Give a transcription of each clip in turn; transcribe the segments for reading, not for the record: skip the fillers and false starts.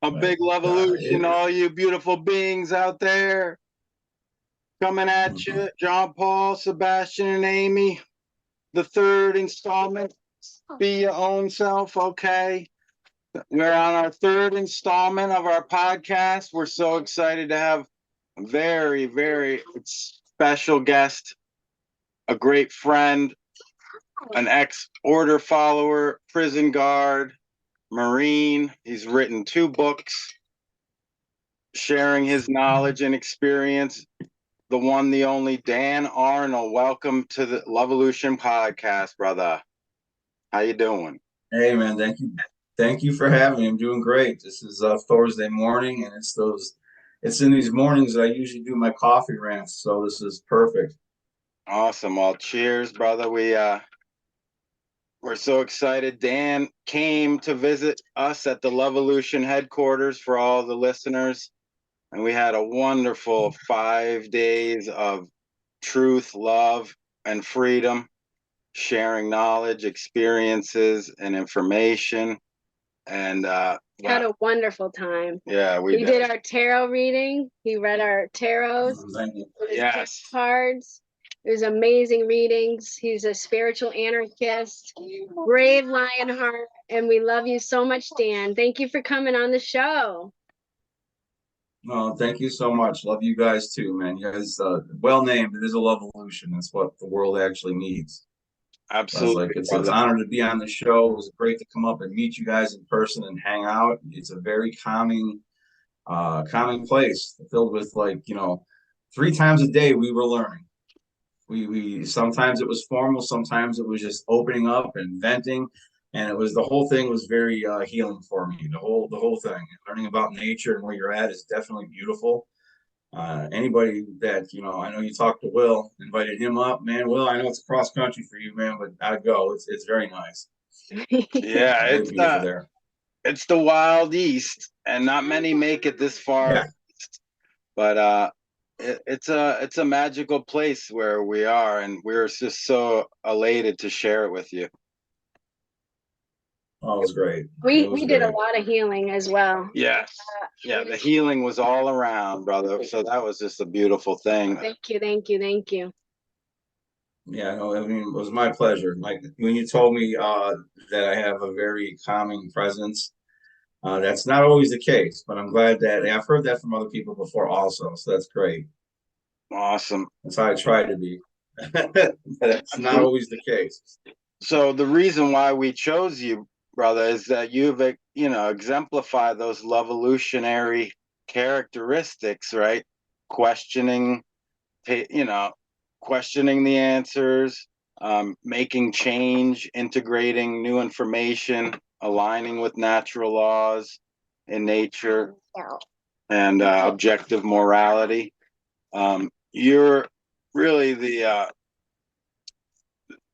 A big Love-A-Lution, all you beautiful beings out there. Coming at you, John Paul, Sebastian, and Amy. The third installment, Be Your Own Self, okay? We're on our third installment of our podcast. We're so excited to have a very, very special guest, a great friend, an ex-order follower, prison guard, Marine. He's written 2 books sharing his knowledge and experience. The one, the only Dan Arnold. Welcome to the LUV-A-LUTION Podcast, brother. How you doing? Hey, man. Thank you for having me. I'm doing great. This is Thursday morning, and it's in these mornings that I usually do my coffee rants. So this is perfect. Awesome. Well, cheers, brother. We're so excited. Dan came to visit us at the LUV-A-LUTION headquarters for all the listeners. And we had a wonderful 5 days of truth, love, and freedom, sharing knowledge, experiences, and information. And had a wonderful time. Yeah, we did our tarot reading. He read our tarots. Yes. Cards. It was amazing readings. He's a spiritual anarchist, brave Lionheart, and we love you so much, Dan. Thank you for coming on the show. Oh, thank you so much. Love you guys too, man. You guys, well named. It is a LUV-A-LUTION. That's what the world actually needs. Absolutely. It's an honor to be on the show. It was great to come up and meet you guys in person and hang out. It's a very calming place filled with 3 times a day we were learning. We sometimes it was formal, sometimes it was just opening up and venting, and the whole thing was very healing for me. The whole thing, learning about nature and where you're at is definitely beautiful. Anybody that I know you talked to Will, invited him up, man. Will, I know it's cross country for you, man, but I'd go. It's very nice. Yeah, really beautiful there. It's the Wild East, and not many make it this far. Yeah. But it's a magical place where we are, and we're just so elated to share it with you. Oh, it was great. We did a lot of healing as well. Yes. Yeah, the healing was all around, brother. So that was just a beautiful thing. Thank you. Yeah, no, I mean, it was my pleasure. Like when you told me that I have a very calming presence, that's not always the case, but I'm glad that I've heard that from other people before also. So that's great. Awesome. That's how I try to be. But it's not always the case. So the reason why we chose you, brother, is that you've exemplified those LUV-A-LUTIONary characteristics, right? Questioning the answers, making change, integrating new information, aligning with natural laws in nature, and objective morality. You're really the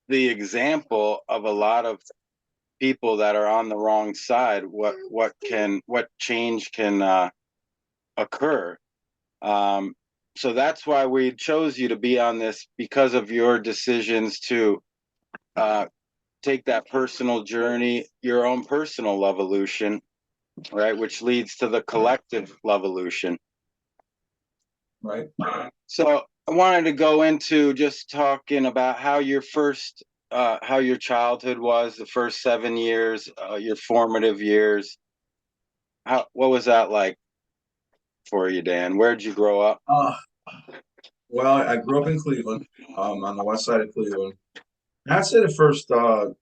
example of a lot of people that are on the wrong side. What change can occur. So that's why we chose you to be on this, because of your decisions to take that personal journey, your own personal LUV-A-LUTION, right, which leads to the collective LUV-A-LUTION. Right. So I wanted to go into just talking about how your childhood was, the first 7 years, your formative years. What was that like for you, Dan? Where'd you grow up? Well, I grew up in Cleveland, on the west side of Cleveland. And I'd say the first 4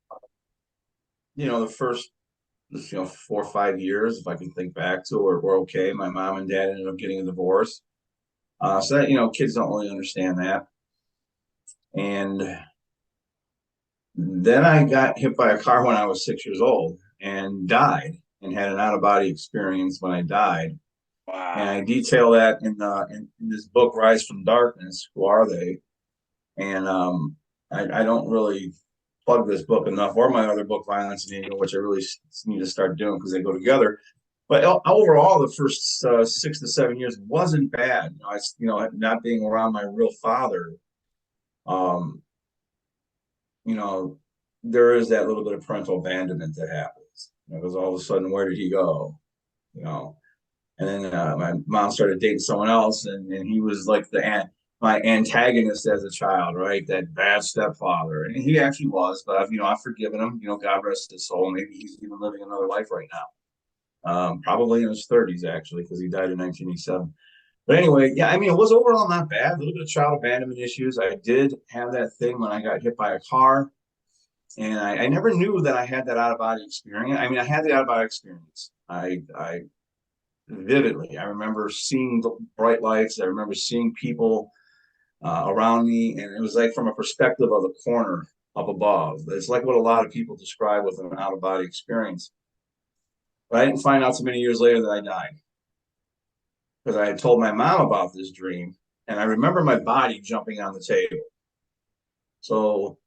or 5 years, if I can think back to, were okay. My mom and dad ended up getting a divorce. So that, kids don't really understand that. And then I got hit by a car when I was 6 years old and died, and had an out-of-body experience when I died. Wow. And I detail that in this book, Rise from Darkness. Who are they? And I don't really plug this book enough, or my other book, Violence and Ego, which I really need to start doing because they go together. But overall, the first 6 to 7 years wasn't bad. Not being around my real father, there is that little bit of parental abandonment that happens. Because all of a sudden, where did he go? And then my mom started dating someone else, and he was like my antagonist as a child, right? That bad stepfather, and he actually was. But I've forgiven him. God rest his soul. Maybe he's even living another life right now. Probably in his 30s actually, because he died in 1987. But anyway, yeah, it was overall not bad. A little bit of child abandonment issues. I did have that thing when I got hit by a car, and I never knew that I had that out of body experience. I had the out of body experience. I vividly. I remember seeing the bright lights. I remember seeing people around me, and it was like from a perspective of the corner up above. It's like what a lot of people describe with an out of body experience. But I didn't find out so many years later that I died, because I had told my mom about this dream, and I remember my body jumping on the table. So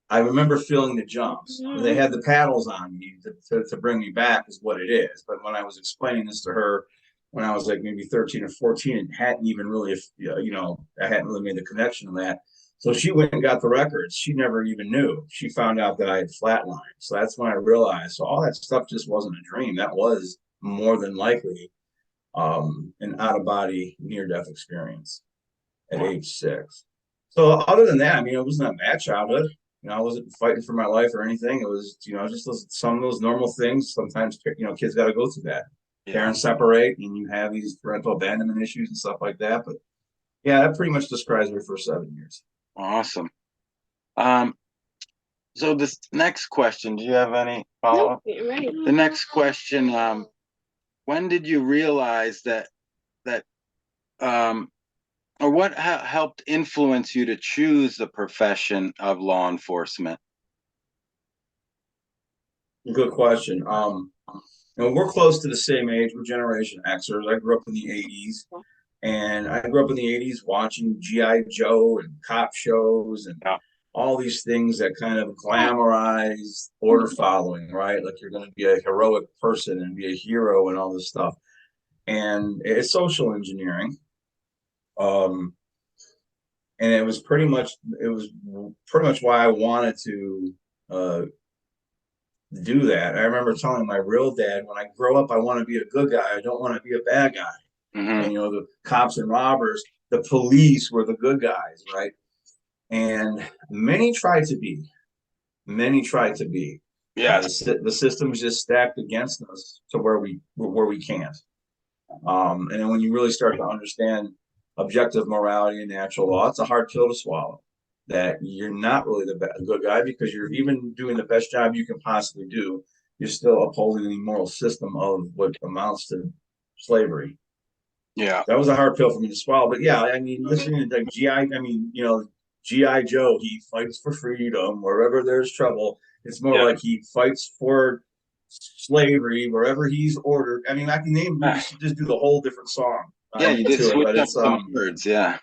I remember feeling the jumps. They had the paddles on me to bring me back, is what it is. But when I was explaining this to her when I was like maybe 13 or 14, it hadn't even really, I hadn't really made the connection to that. So she went and got the records. She never even knew. She found out that I had flatlined. So that's when I realized, so all that stuff just wasn't a dream. That was more than likely an out-of-body near-death experience at age 6. So other than that, it wasn't a bad childhood. I wasn't fighting for my life or anything. It was, just some of those normal things. Sometimes, kids got to go through that. Yeah. Parents separate, and you have these parental abandonment issues and stuff like that. But yeah, that pretty much describes me for 7 years. Awesome. So this next question, do you have any follow-up? Nope, right. The next question, when did you realize that or what helped influence you to choose the profession of law enforcement? Good question. We're close to the same age. We're Generation Xers. I grew up in the 80s. And I grew up in the 80s watching G.I. Joe and cop shows and all these things that kind of glamorize order following, right? Like you're going to be a heroic person and be a hero and all this stuff. And it's social engineering. And it was pretty much why I wanted to do that. I remember telling my real dad, when I grow up, I want to be a good guy. I don't want to be a bad guy. Mm-hmm. And the cops and robbers, the police were the good guys, right? And many tried to be. Yeah, the system's just stacked against us to where we can't. And then when you really start to understand objective morality and natural law, it's a hard pill to swallow. That you're not really the good guy, because you're even doing the best job you can possibly do. You're still upholding the moral system of what amounts to slavery. Yeah, that was a hard pill for me to swallow. But yeah, listening to like G.I. Joe, he fights for freedom wherever there's trouble. It's more like he fights for slavery wherever he's ordered. I can name, you should just do the whole different song. Yeah, you did switch up some words. Yeah.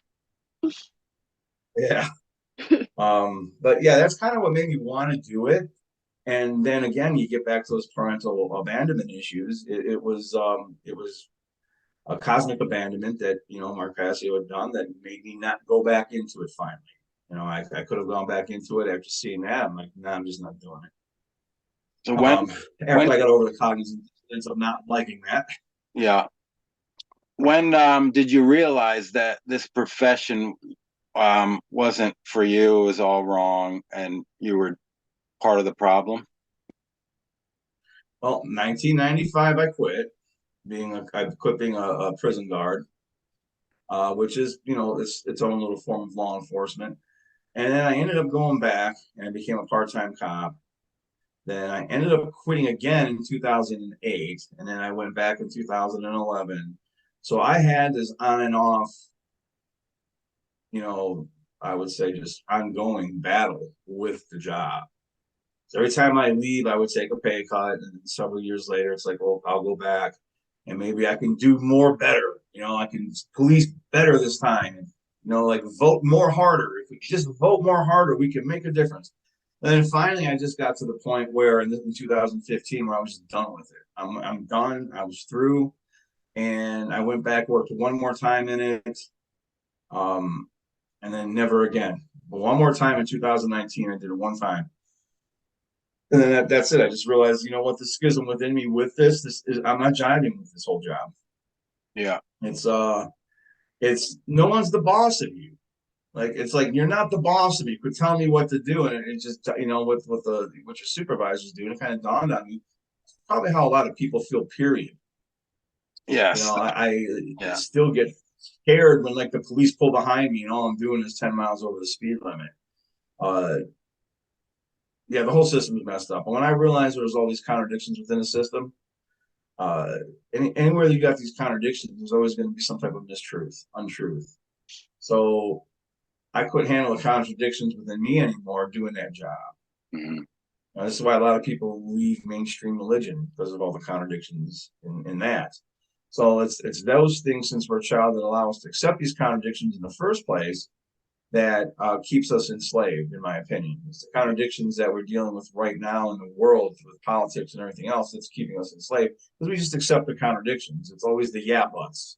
Yeah. But yeah, that's kind of what made me want to do it. And then again, you get back to those parental abandonment issues. It was a cosmic abandonment that Mark Passio had done that made me not go back into it. Finally, I could have gone back into it after seeing that. I'm like, no, I'm just not doing it. So after I got over the cognitive dissonance of not liking that. Yeah. When did you realize that this profession wasn't for you? It was all wrong, and you were part of the problem? Well, 1995, I quit being a prison guard, which is its own little form of law enforcement. And then I ended up going back and I became a part-time cop. Then I ended up quitting again in 2008, and then I went back in 2011. So I had this on and off, I would say just ongoing battle with the job. So every time I leave, I would take a pay cut, and several years later, it's like, well, I'll go back, and maybe I can do more better. I can police better this time, and like vote more harder. If we just vote more harder, we can make a difference. And then finally, I just got to the point where in 2015, where I was just done with it. I'm done. I was through, and I went back, worked one more time in it, and then never again. But one more time in 2019, I did it one time. And then that's it. I just realized, what the schism within me with this is I'm not jiving with this whole job. Yeah. It's no one's the boss of you. Like, it's like, you're not the boss of me. Quit telling me what to do. And it just, what your supervisors do. And it kind of dawned on me. It's probably how a lot of people feel, period. Yes. I Yeah. still get scared when, like, the police pull behind me and all I'm doing is 10 miles over the speed limit. The whole system is messed up. And when I realized there was all these contradictions within the system, anywhere you got these contradictions, there's always going to be some type of untruth. So I couldn't handle the contradictions within me anymore doing that job. Mm-hmm. This is why a lot of people leave mainstream religion, because of all the contradictions in that. So it's those things, since we're a child, that allow us to accept these contradictions in the first place, that keeps us enslaved, in my opinion. It's the contradictions that we're dealing with right now in the world with politics and everything else that's keeping us enslaved, because we just accept the contradictions. It's always the yeah buts,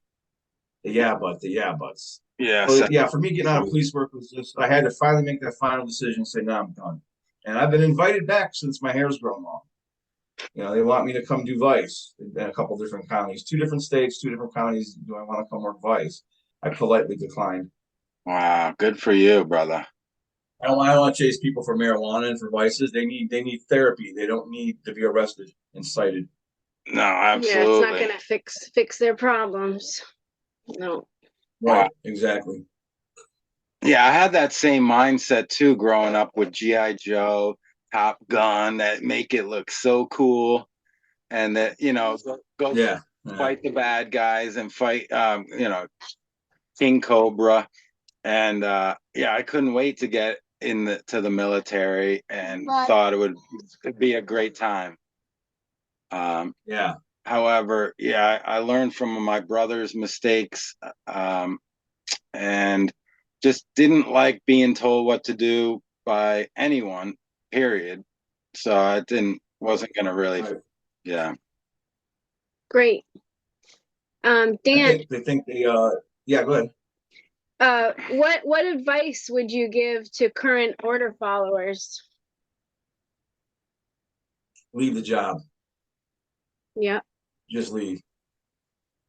the yeah buts. Yes. So yeah, for me, getting out of police work was just, I had to finally make that final decision and say, no, I'm done. And I've been invited back since my hair's grown long. They want me to come do vice in a couple different counties, 2 different states, 2 different counties. Do I want to come work vice? I politely declined. Wow, good for you, brother. I don't want to chase people for marijuana and for vices. They need therapy. They don't need to be arrested and cited. No, absolutely. Yeah, it's not going to fix their problems. No. Right, exactly. Yeah, I had that same mindset too, growing up with G.I. Joe, Top Gun, that make it look so cool, and that go fight the bad guys and fight King Cobra, and I couldn't wait to get to the military, and thought it would be a great time. However, I learned from my brother's mistakes, and just didn't like being told what to do by anyone, period. So I wasn't going to really, Great. Dan, they think go ahead. What advice would you give to current order followers? Leave the job. Yeah. Just leave.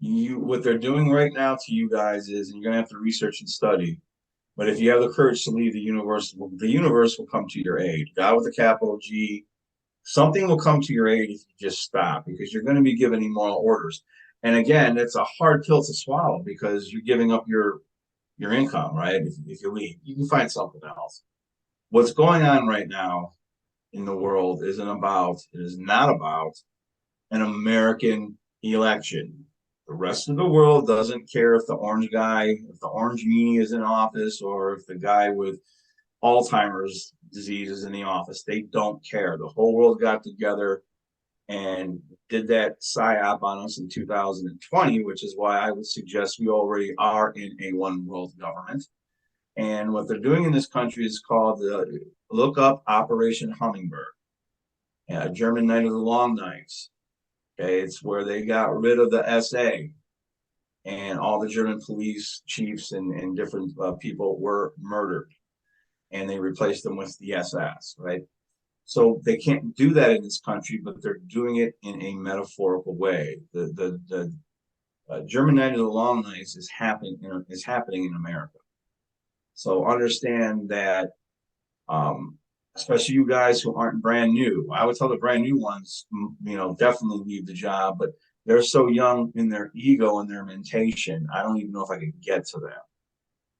What they're doing right now to you guys is, and you're gonna have to research and study, but if you have the courage to leave, the universe will come to your aid. God with a capital G. Something will come to your aid if you just stop, because you're going to be given immoral orders. And again, it's a hard pill to swallow, because you're giving up your income, right? If you leave, you can find something else. What's going on right now in the world it is not about an American election. The rest of the world doesn't care if the orange meanie is in office, or if the guy with Alzheimer's disease is in the office. They don't care. The whole world got together and did that psyop on us in 2020, which is why I would suggest we already are in a one world government. And what they're doing in this country is called look up Operation Hummingbird, German Night of the Long Knives. Okay, it's where they got rid of the SA, and all the German police chiefs and different people were murdered, and they replaced them with the SS, right? So they can't do that in this country, but they're doing it in a metaphorical way. The German Night of the Long Knives is happening in America. So understand that, especially you guys who aren't brand new. I would tell the brand new ones, definitely leave the job, but they're so young in their ego and their mentation, I don't even know if I could get to them.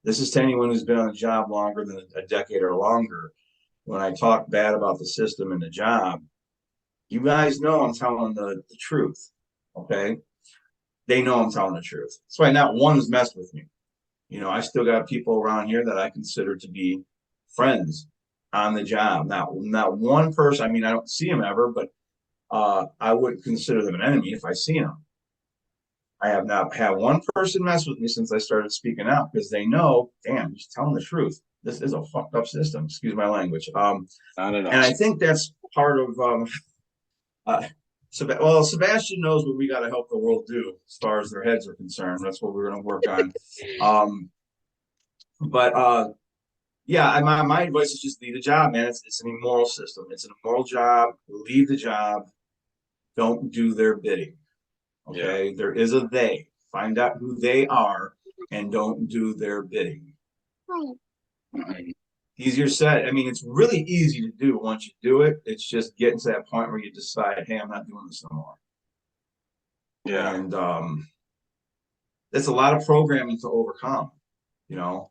This is to anyone who's been on the job longer than a decade or longer. When I talk bad about the system and the job, you guys know I'm telling the truth, okay? They know I'm telling the truth. That's why not one has messed with me. I still got people around here that I consider to be friends on the job. Not one person. I mean, I don't see them ever, but I wouldn't consider them an enemy if I see them. I have not had one person mess with me since I started speaking out, because they know, damn, he's telling the truth. This is a fucked up system. Excuse my language. Not at all. And I think that's part of. Sebastian knows what we got to help the world do as far as their heads are concerned. That's what we're going to work on. My advice is just leave the job, man. It's an immoral system. It's an immoral job. Leave the job. Don't do their bidding. Okay, there is a they. find out who they are, and don't do their bidding. Easier said. I mean, it's really easy to do once you do it. It's just getting to that point where you decide, hey, I'm not doing this no more. Yeah. And it's a lot of programming to overcome, you know.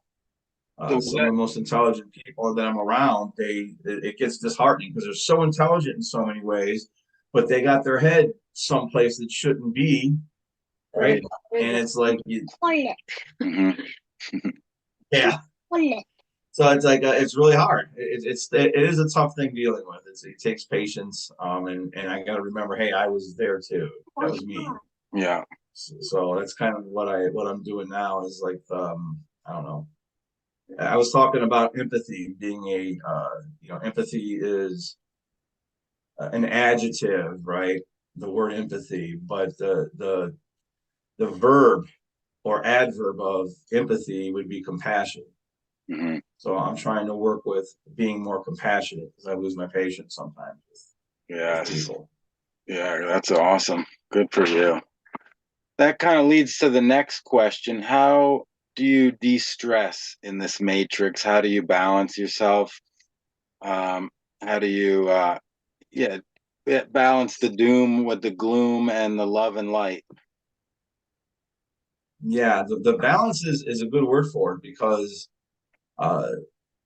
Some of the most intelligent people that I'm around, it gets disheartening because they're so intelligent in so many ways, but they got their head someplace that shouldn't be, right? And it's like, yeah. So it's like it's really hard. It is a tough thing dealing with. It takes patience, and I got to remember, hey, I was there too. That was me. Yeah. So that's kind of what I'm doing now is like I don't know. I was talking about empathy being empathy is an adjective, right? The word empathy, but the verb or adverb of empathy would be compassion. Mm-hmm. So I'm trying to work with being more compassionate because I lose my patience sometimes with people. Yeah, that's awesome. Good for you. That kind of leads to the next question. How do you de-stress in this matrix? How do you balance yourself? How do you balance the doom with the gloom and the love and light? Yeah, the balance is a good word for it because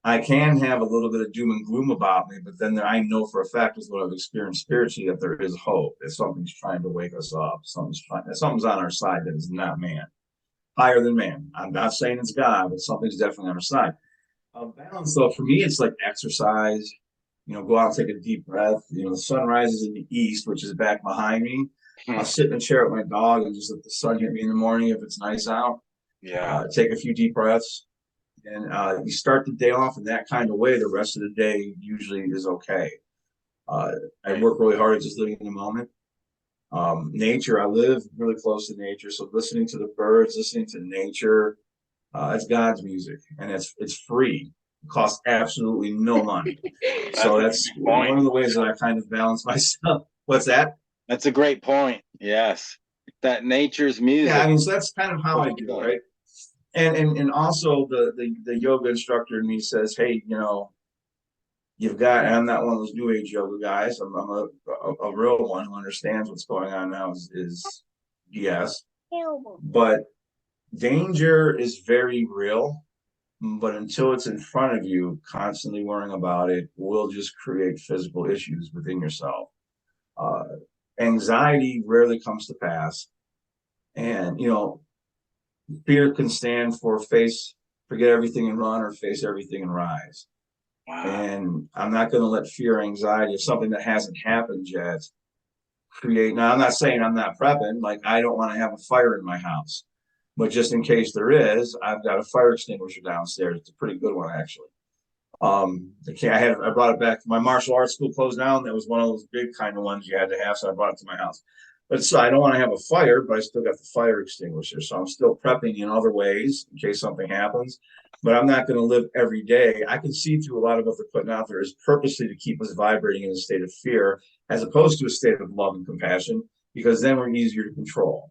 I can have a little bit of doom and gloom about me, but then I know for a fact with what I've experienced spiritually that there is hope, that something's trying to wake us up. Something's on our side that is not man, higher than man. I'm not saying it's God, but something's definitely on our side. Balance, though, for me, it's like exercise. You know, go out and take a deep breath. You know, the sun rises in the east, which is back behind me. I'll sit in a chair with my dog and just let the sun hit me in the morning if it's nice out. Yeah. Take a few deep breaths. And you start the day off in that kind of way, the rest of the day usually is okay. I work really hard at just living in the moment. Nature, I live really close to nature. So listening to the birds, listening to nature, it's God's music. And it's free. It costs absolutely no money. So that's one of the ways that I kind of balance myself. What's that? That's a great point. Yes. That nature's music. Yeah, I mean, so that's kind of how I do it, right? And also the yoga instructor in me says, hey, you know, you've got, and I'm not one of those new age yoga guys. I'm a real one who understands what's going on now is BS. But danger is very real. But until it's in front of you, constantly worrying about it will just create physical issues within yourself. Anxiety rarely comes to pass. And, you know, fear can stand for forget everything and run, or face everything and rise. Wow. And I'm not going to let fear, anxiety of something that hasn't happened yet create. Now, I'm not saying I'm not prepping. Like, I don't want to have a fire in my house, but just in case there is, I've got a fire extinguisher downstairs. It's a pretty good one, actually. I brought it back. My martial arts school closed down. That was one of those big kind of ones you had to have, so I brought it to my house. But so I don't want to have a fire, but I still got the fire extinguisher. So I'm still prepping in other ways in case something happens. But I'm not going to live every day. I can see through a lot of what they're putting out there is purposely to keep us vibrating in a state of fear, as opposed to a state of love and compassion, because then we're easier to control.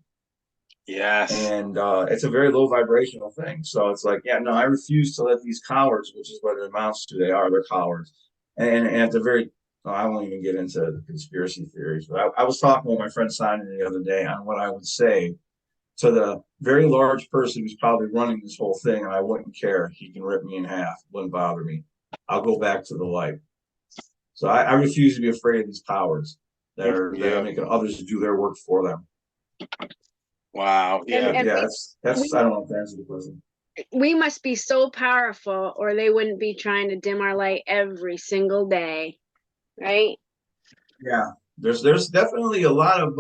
Yes. And it's a very low vibrational thing. So it's like, yeah, no, I refuse to let these cowards, which is what it amounts to. They're cowards. And at the very, I won't even get into the conspiracy theories, but I was talking with my friend Simon the other day on what I would say to the very large person who's probably running this whole thing, and I wouldn't care. He can rip me in half. Wouldn't bother me. I'll go back to the light. So I refuse to be afraid of these cowards that are making others do their work for them. Wow. Yeah. And that's I don't know if that answers the question. We must be so powerful, or they wouldn't be trying to dim our light every single day, right? Yeah, there's definitely a lot of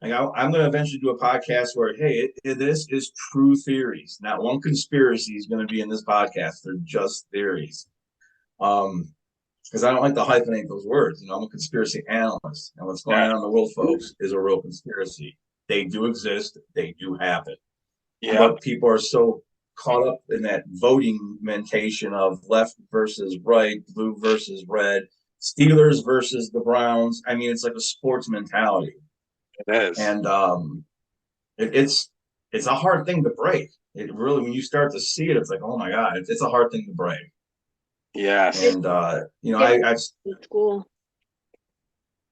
like I'm going to eventually do a podcast where, hey, this is true theories. Not one conspiracy is going to be in this podcast. They're just theories. Because I don't like to hyphenate those words. You know, I'm a conspiracy analyst, and what's going on in the world, folks, is a real conspiracy. They do exist. They do happen. Yeah. But people are so caught up in that voting mentation of left versus right, blue versus red, Steelers versus the Browns. I mean, it's like a sports mentality. It is. And it's a hard thing to break. It really, when you start to see it, it's like, oh my God, it's a hard thing to break. Yes. And I've School.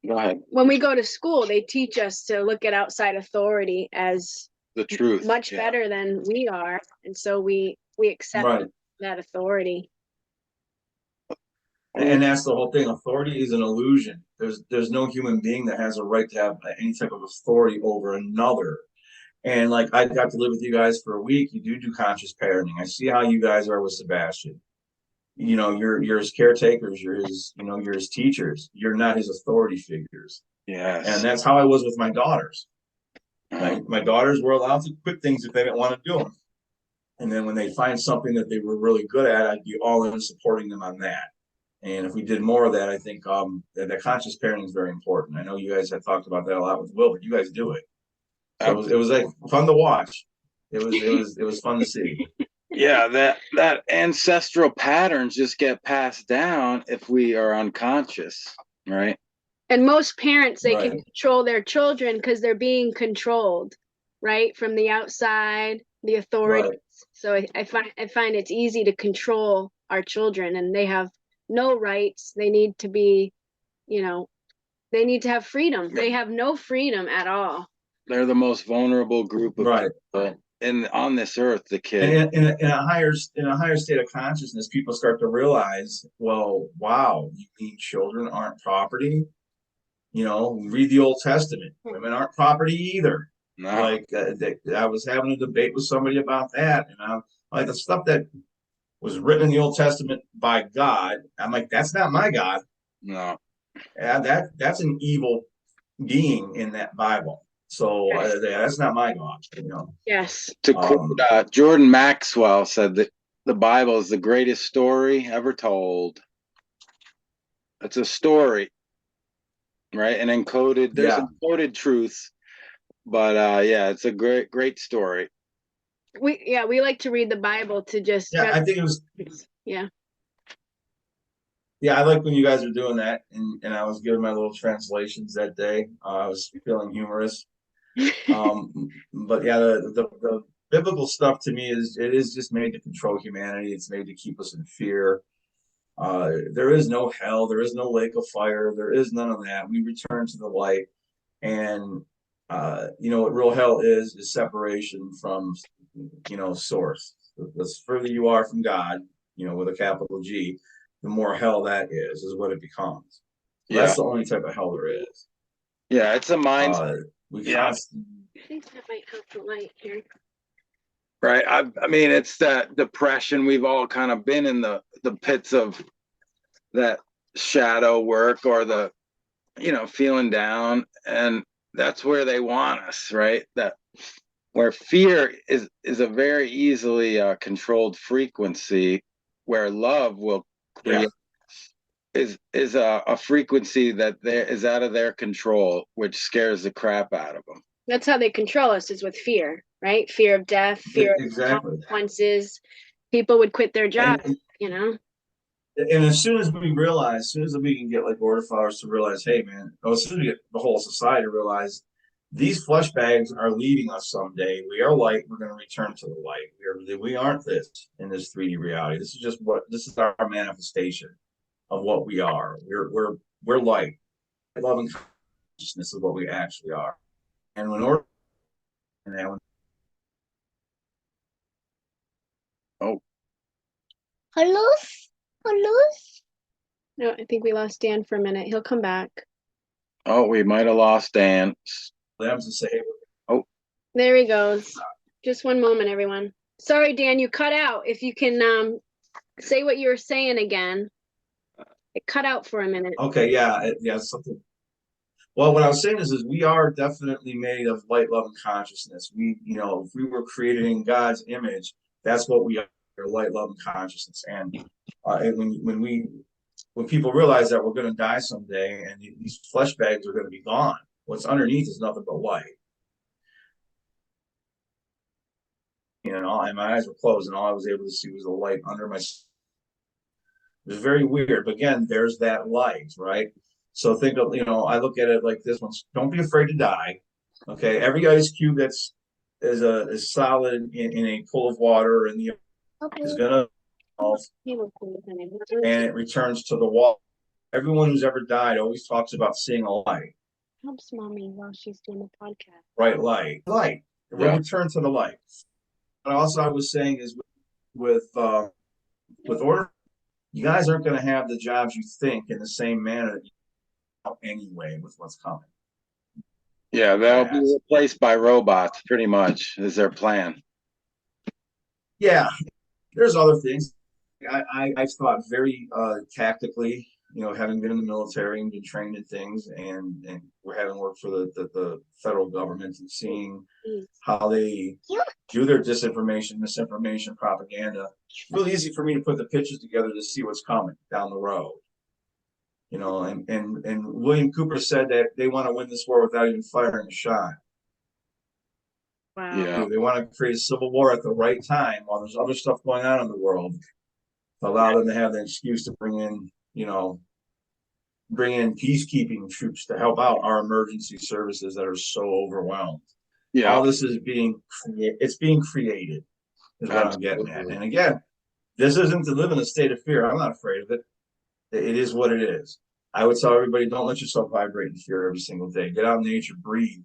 Go ahead. When we go to school, they teach us to look at outside authority as The truth. much better than we are, and so we accept that authority. And that's the whole thing. Authority is an illusion. There's no human being that has a right to have any type of authority over another. And like, I got to live with you guys for a week. You do conscious parenting. I see how you guys are with Sebastian. You know, you're his caretakers, you're his teachers. You're not his authority figures. Yes. And that's how I was with my daughters. My daughters were allowed to quit things if they didn't want to do them. And then when they find something that they were really good at, I'd be all in supporting them on that. And if we did more of that, I think that conscious parenting is very important. I know you guys have talked about that a lot with Will, but you guys do it. So it was like fun to watch. It was fun to see. Yeah, that ancestral patterns just get passed down if we are unconscious, right? And most parents, they can control their children because they're being controlled, right, from the outside, the authorities. So I find it's easy to control our children, and they have no rights. They need to be, they need to have freedom. They have no freedom at all. They're the most vulnerable group of people on this earth. The kid in a higher state of consciousness, people start to realize, well, wow, you mean children aren't property? Read the Old Testament. Women aren't property either. No. Like I was having a debate with somebody about that, and I'm like, the stuff that was written in the Old Testament by God, I'm like, that's not my God. No. That's an evil being in that Bible. So that's not my God. Yes. To quote Jordan Maxwell said that the Bible is the greatest story ever told. It's a story, right? And encoded. There's encoded truth, but it's a great story. We like to read the Bible to just. Yeah, I think it was. Yeah. Yeah, I like when you guys are doing that, and I was giving my little translations that day. I was feeling humorous. But yeah, the biblical stuff to me is just made to control humanity. It's made to keep us in fear. There is no hell. There is no lake of fire. There is none of that. We return to the light, and what real hell is separation from source. The further you are from God, with a capital G, the more hell that is what it becomes. That's the only type of hell there is. Yeah, it's a mind. I think that might help the light here. Right. I mean, it's that depression. We've all kind of been in the pits of that shadow work, or the, feeling down. And that's where they want us, right? That where fear is a very easily controlled frequency, where love will create is a frequency that is out of their control, which scares the crap out of them. That's how they control us, is with fear, right? Fear of death, fear of consequences. People would quit their jobs, And as soon as we realize, as soon as we can get like order flowers to realize, hey man, as soon as we get the whole society to realize these flesh bags are leaving us someday. We are light. We're going to return to the light. We aren't this in this 3D reality. This is our manifestation of what we are. We're light. Love and consciousness is what we actually are. And when order, Hello? No, I think we lost Dan for a minute. He'll come back. Oh, we might have lost Dan. There he goes. Just one moment, everyone. Sorry, Dan, you cut out. If you can say what you were saying again. It cut out for a minute. Okay, something. Well, what I was saying is we are definitely made of light, love, and consciousness. If we were created in God's image, that's what we are: light, love, and consciousness. And when people realize that we're going to die someday, and these flesh bags are going to be gone, what's underneath is nothing but light. And my eyes were closed, and all I was able to see was the light under my. It was very weird, but again, there's that light, right? So think of, I look at it like this one. Don't be afraid to die. Okay, every ice cube that's is solid in a pool of water, and the is gonna and it returns to the wall. Everyone who's ever died always talks about seeing a light. Helps mommy while she's doing the podcast. Right, light. It will return to the light. But also, I was saying is with order, you guys aren't going to have the jobs you think in the same manner anyway with what's coming. Yeah, they'll be replaced by robots, pretty much, is their plan. Yeah, there's other things. I've thought very tactically, having been in the military and been trained in things, and we're having worked for the federal government and seeing how they do their disinformation, misinformation, propaganda. It's really easy for me to put the pictures together to see what's coming down the road. And William Cooper said that they want to win this war without even firing a shot. Wow. Yeah. They want to create a civil war at the right time while there's other stuff going on in the world to allow them to have the excuse to bring in peacekeeping troops to help out our emergency services that are so overwhelmed. Yeah. All this is being created is what I'm getting at. And again, this isn't to live in a state of fear. I'm not afraid of it. It is what it is. I would tell everybody, don't let yourself vibrate in fear every single day. Get out in nature, breathe,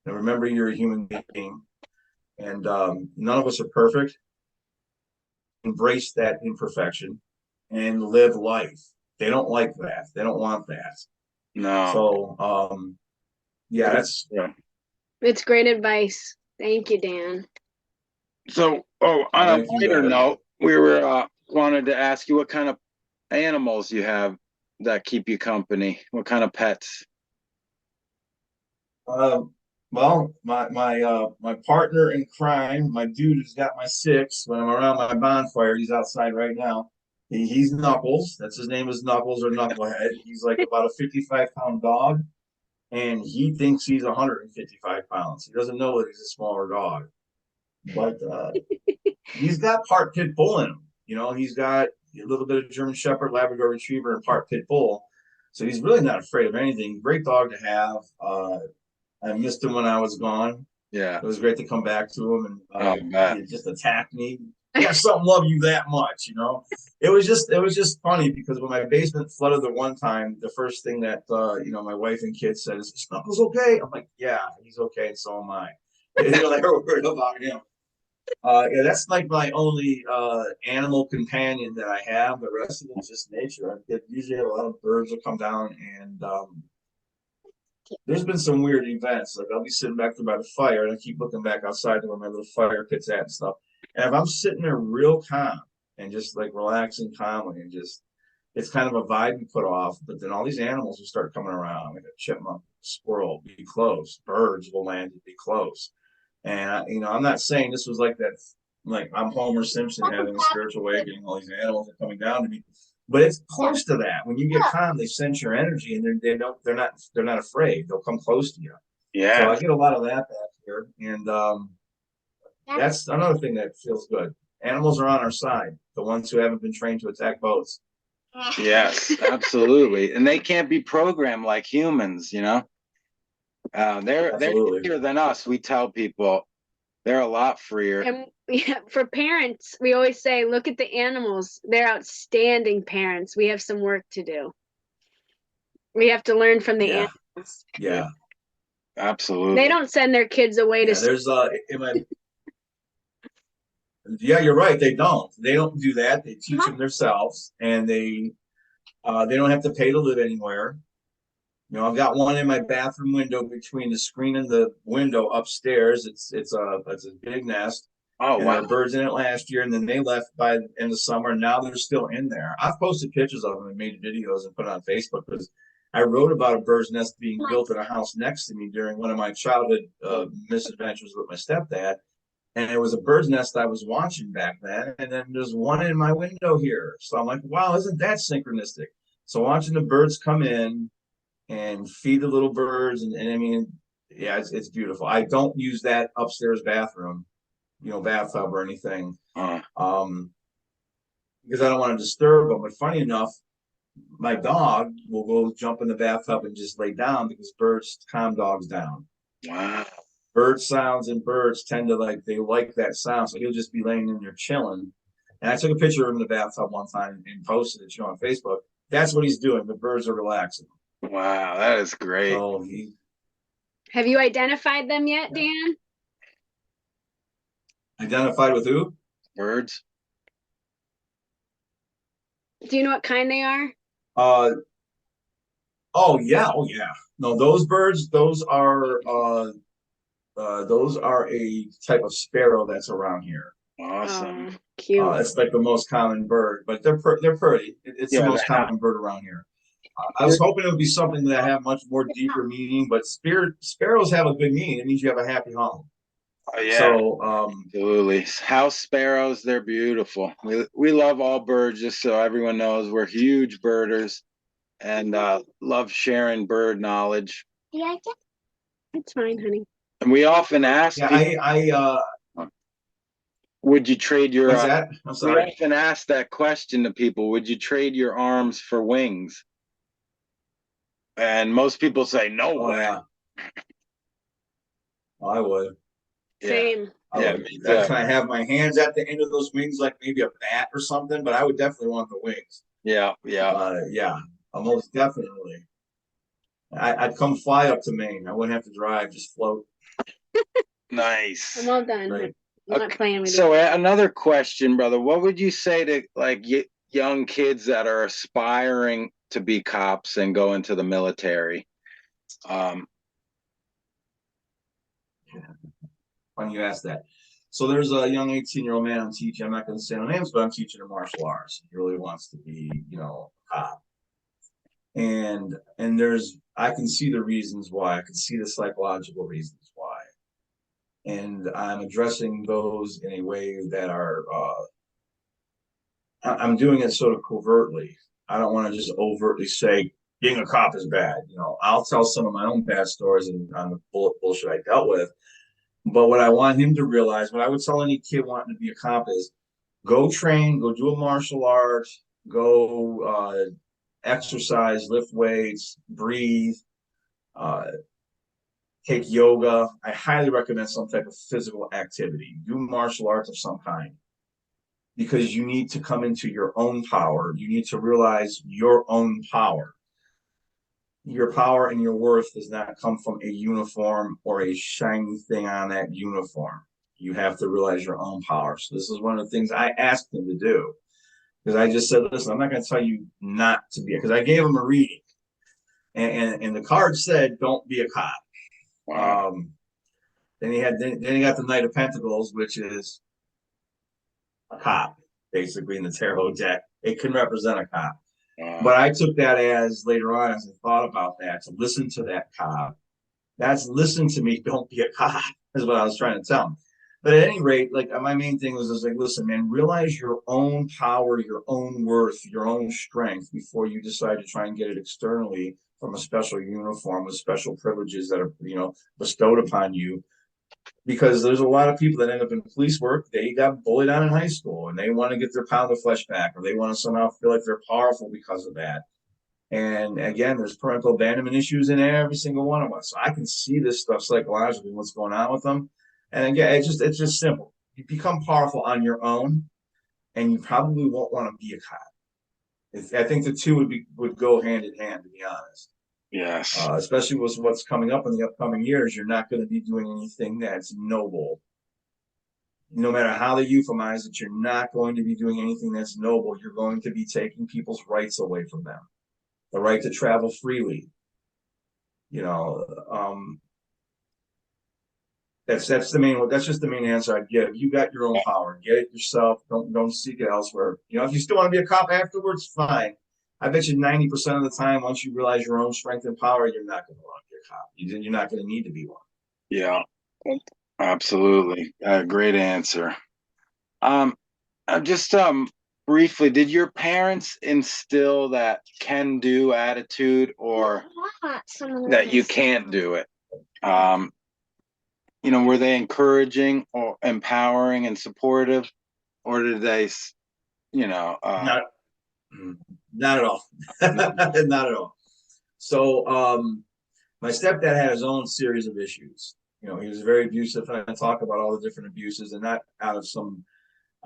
and remember you're a human being. And none of us are perfect. Embrace that imperfection and live life. They don't like that. They don't want that. No. So, It's great advice. Thank you, Dan. So, on a lighter note, we were wanted to ask you what kind of animals you have that keep you company. What kind of pets? Well, my partner in crime, my dude who's got my six. When I'm around my bonfire, he's outside right now. He's Knuckles. That's his name is Knuckles or Knucklehead. He's like about a 55-pound dog, and he thinks he's 155 pounds. He doesn't know that he's a smaller dog, but he's got part pit bull in him. He's got a little bit of German Shepherd, Labrador Retriever, and part pit bull. So he's really not afraid of anything. Great dog to have. I missed him when I was gone. Yeah. It was great to come back to him, and he just attacked me. Yeah, something love you that much, It was just funny because when my basement flooded the one time, the first thing that my wife and kids said is, "Snuggles okay?" I'm like, "Yeah, he's okay, and so am I." They were worried about him. Yeah, that's like my only animal companion that I have. The rest of it's just nature. I usually have a lot of birds that come down, and there's been some weird events. Like I'll be sitting back there by the fire, and I keep looking back outside to where my little fire pit's at and stuff. And if I'm sitting there real calm and just like relaxing calmly, and just it's kind of a vibe you put off, but then all these animals will start coming around, like a chipmunk, squirrel, be close, birds will land and be close. And I'm not saying this was like that, like I'm Homer Simpson having a spiritual awakening, all these animals are coming down to me. But it's close to that. When you get calm, they sense your energy, and they're not afraid. They'll come close to you. Yeah. So I get a lot of that back here, and that's another thing that feels good. Animals are on our side. The ones who haven't been trained to attack boats. Yes, absolutely. And they can't be programmed like humans. They're freer than us. We tell people they're a lot freer. And for parents, we always say, look at the animals. They're outstanding parents. We have some work to do. We have to learn from the animals. Yeah. Absolutely. They don't send their kids away to there's yeah, you're right. They don't do that. They teach them themselves, and they don't have to pay to live anywhere. I've got one in my bathroom window between the screen and the window upstairs. It's a big nest. Oh, and wow. There were birds in it last year, and then they left by the end of summer, and now they're still in there. I've posted pictures of them and made videos and put it on Facebook because I wrote about a bird's nest being built in a house next to me during one of my childhood misadventures with my stepdad. And it was a bird's nest I was watching back then. And then there's one in my window here. So I'm like, wow, isn't that synchronistic? So watching the birds come in and feed the little birds. And I mean, yeah, it's beautiful. I don't use that upstairs bathroom, bathtub or anything, because I don't want to disturb them. But funny enough, my dog will go jump in the bathtub and just lay down because birds calm dogs down. Wow. bird sounds and birds tend to they like that sound. So he'll just be laying in there chilling. And I took a picture of him in the bathtub one time and posted it, on Facebook. That's what he's doing. The birds are relaxing. Wow, that is great. So Have you identified them yet, Dan? Identified with who? Birds. Do you know what kind they are? Oh yeah. No, those birds, those are a type of sparrow that's around here. Awesome. Cute. It's like the most common bird, but they're pretty. It's the most common bird around here. I was hoping it would be something that had much more deeper meaning, but sparrows have a good meaning. It means you have a happy home. Oh yeah. So absolutely. House sparrows, they're beautiful. We love all birds, just so everyone knows we're huge birders and love sharing bird knowledge. Yeah, it's fine, honey. And we often ask yeah, would you trade your what's that? I'm we sorry. often ask that question to people, would you trade your arms for wings? And most people say no way. Yeah. I would. Same. Can I have my hands at the end of those wings, like maybe a bat or something? But I would definitely want the wings. Yeah. Most definitely. I'd come fly up to Maine. I wouldn't have to drive, just float. Nice. I'm all done. Right. I'm not playing with So you. another question, brother. What would you say to young kids that are aspiring to be cops and go into the military? Funny you asked that. So there's a young 18-year-old man I'm teaching. I'm not going to say no names, but I'm teaching him martial arts. He really wants to be, a cop. And I can see the reasons why. I can see the psychological reasons why. And I'm addressing those in a way that are, I'm doing it sort of covertly. I don't want to just overtly say being a cop is bad. I'll tell some of my own bad stories on the bullshit I dealt with. But what I want him to realize, what I would tell any kid wanting to be a cop is go train, go do a martial arts, go exercise, lift weights, breathe, take yoga. I highly recommend some type of physical activity. Do martial arts of some kind because you need to come into your own power. You need to realize your own power. Your power and your worth does not come from a uniform or a shiny thing on that uniform. You have to realize your own power. So this is one of the things I asked him to do. Because I just said, listen, I'm not going to tell you not to be, because I gave him a reading. And the card said, don't be a cop. Wow. Then he got the Knight of Pentacles, which is a cop, basically, in the tarot deck. It can represent a cop. But I took that as later on, as I thought about that, to listen to that cop. That's listen to me, don't be a cop, is what I was trying to tell him. But at any rate, my main thing was listen, man, realize your own power, your own worth, your own strength before you decide to try and get it externally from a special uniform with special privileges that are, bestowed upon you. Because there's a lot of people that end up in police work. They got bullied on in high school and they want to get their pound of flesh back, or they want to somehow feel like they're powerful because of that. And again, there's parental abandonment issues in every single one of us. So I can see this stuff psychologically, what's going on with them. And again, it's just simple. You become powerful on your own, and you probably won't want to be a cop. I think the two would go hand in hand, to be honest. Yes. Especially with what's coming up in the upcoming years, you're not going to be doing anything that's noble. No matter how they euphemize it, you're not going to be doing anything that's noble. You're going to be taking people's rights away from them. The right to travel freely. That's just the main answer I'd give. You got your own power. Get it yourself. Don't seek it elsewhere. If you still want to be a cop afterwards, fine. I bet you 90% of the time, once you realize your own strength and power, you're not going to want to be a cop. You're not going to need to be one. Yeah, absolutely. Great answer. Just briefly, did your parents instill that can-do attitude, or that you can't do it? Were they encouraging or empowering and supportive, or did they, Not at all. Not at all. So my stepdad had his own series of issues. You know, he was very abusive, and I talk about all the different abuses, and not out of some.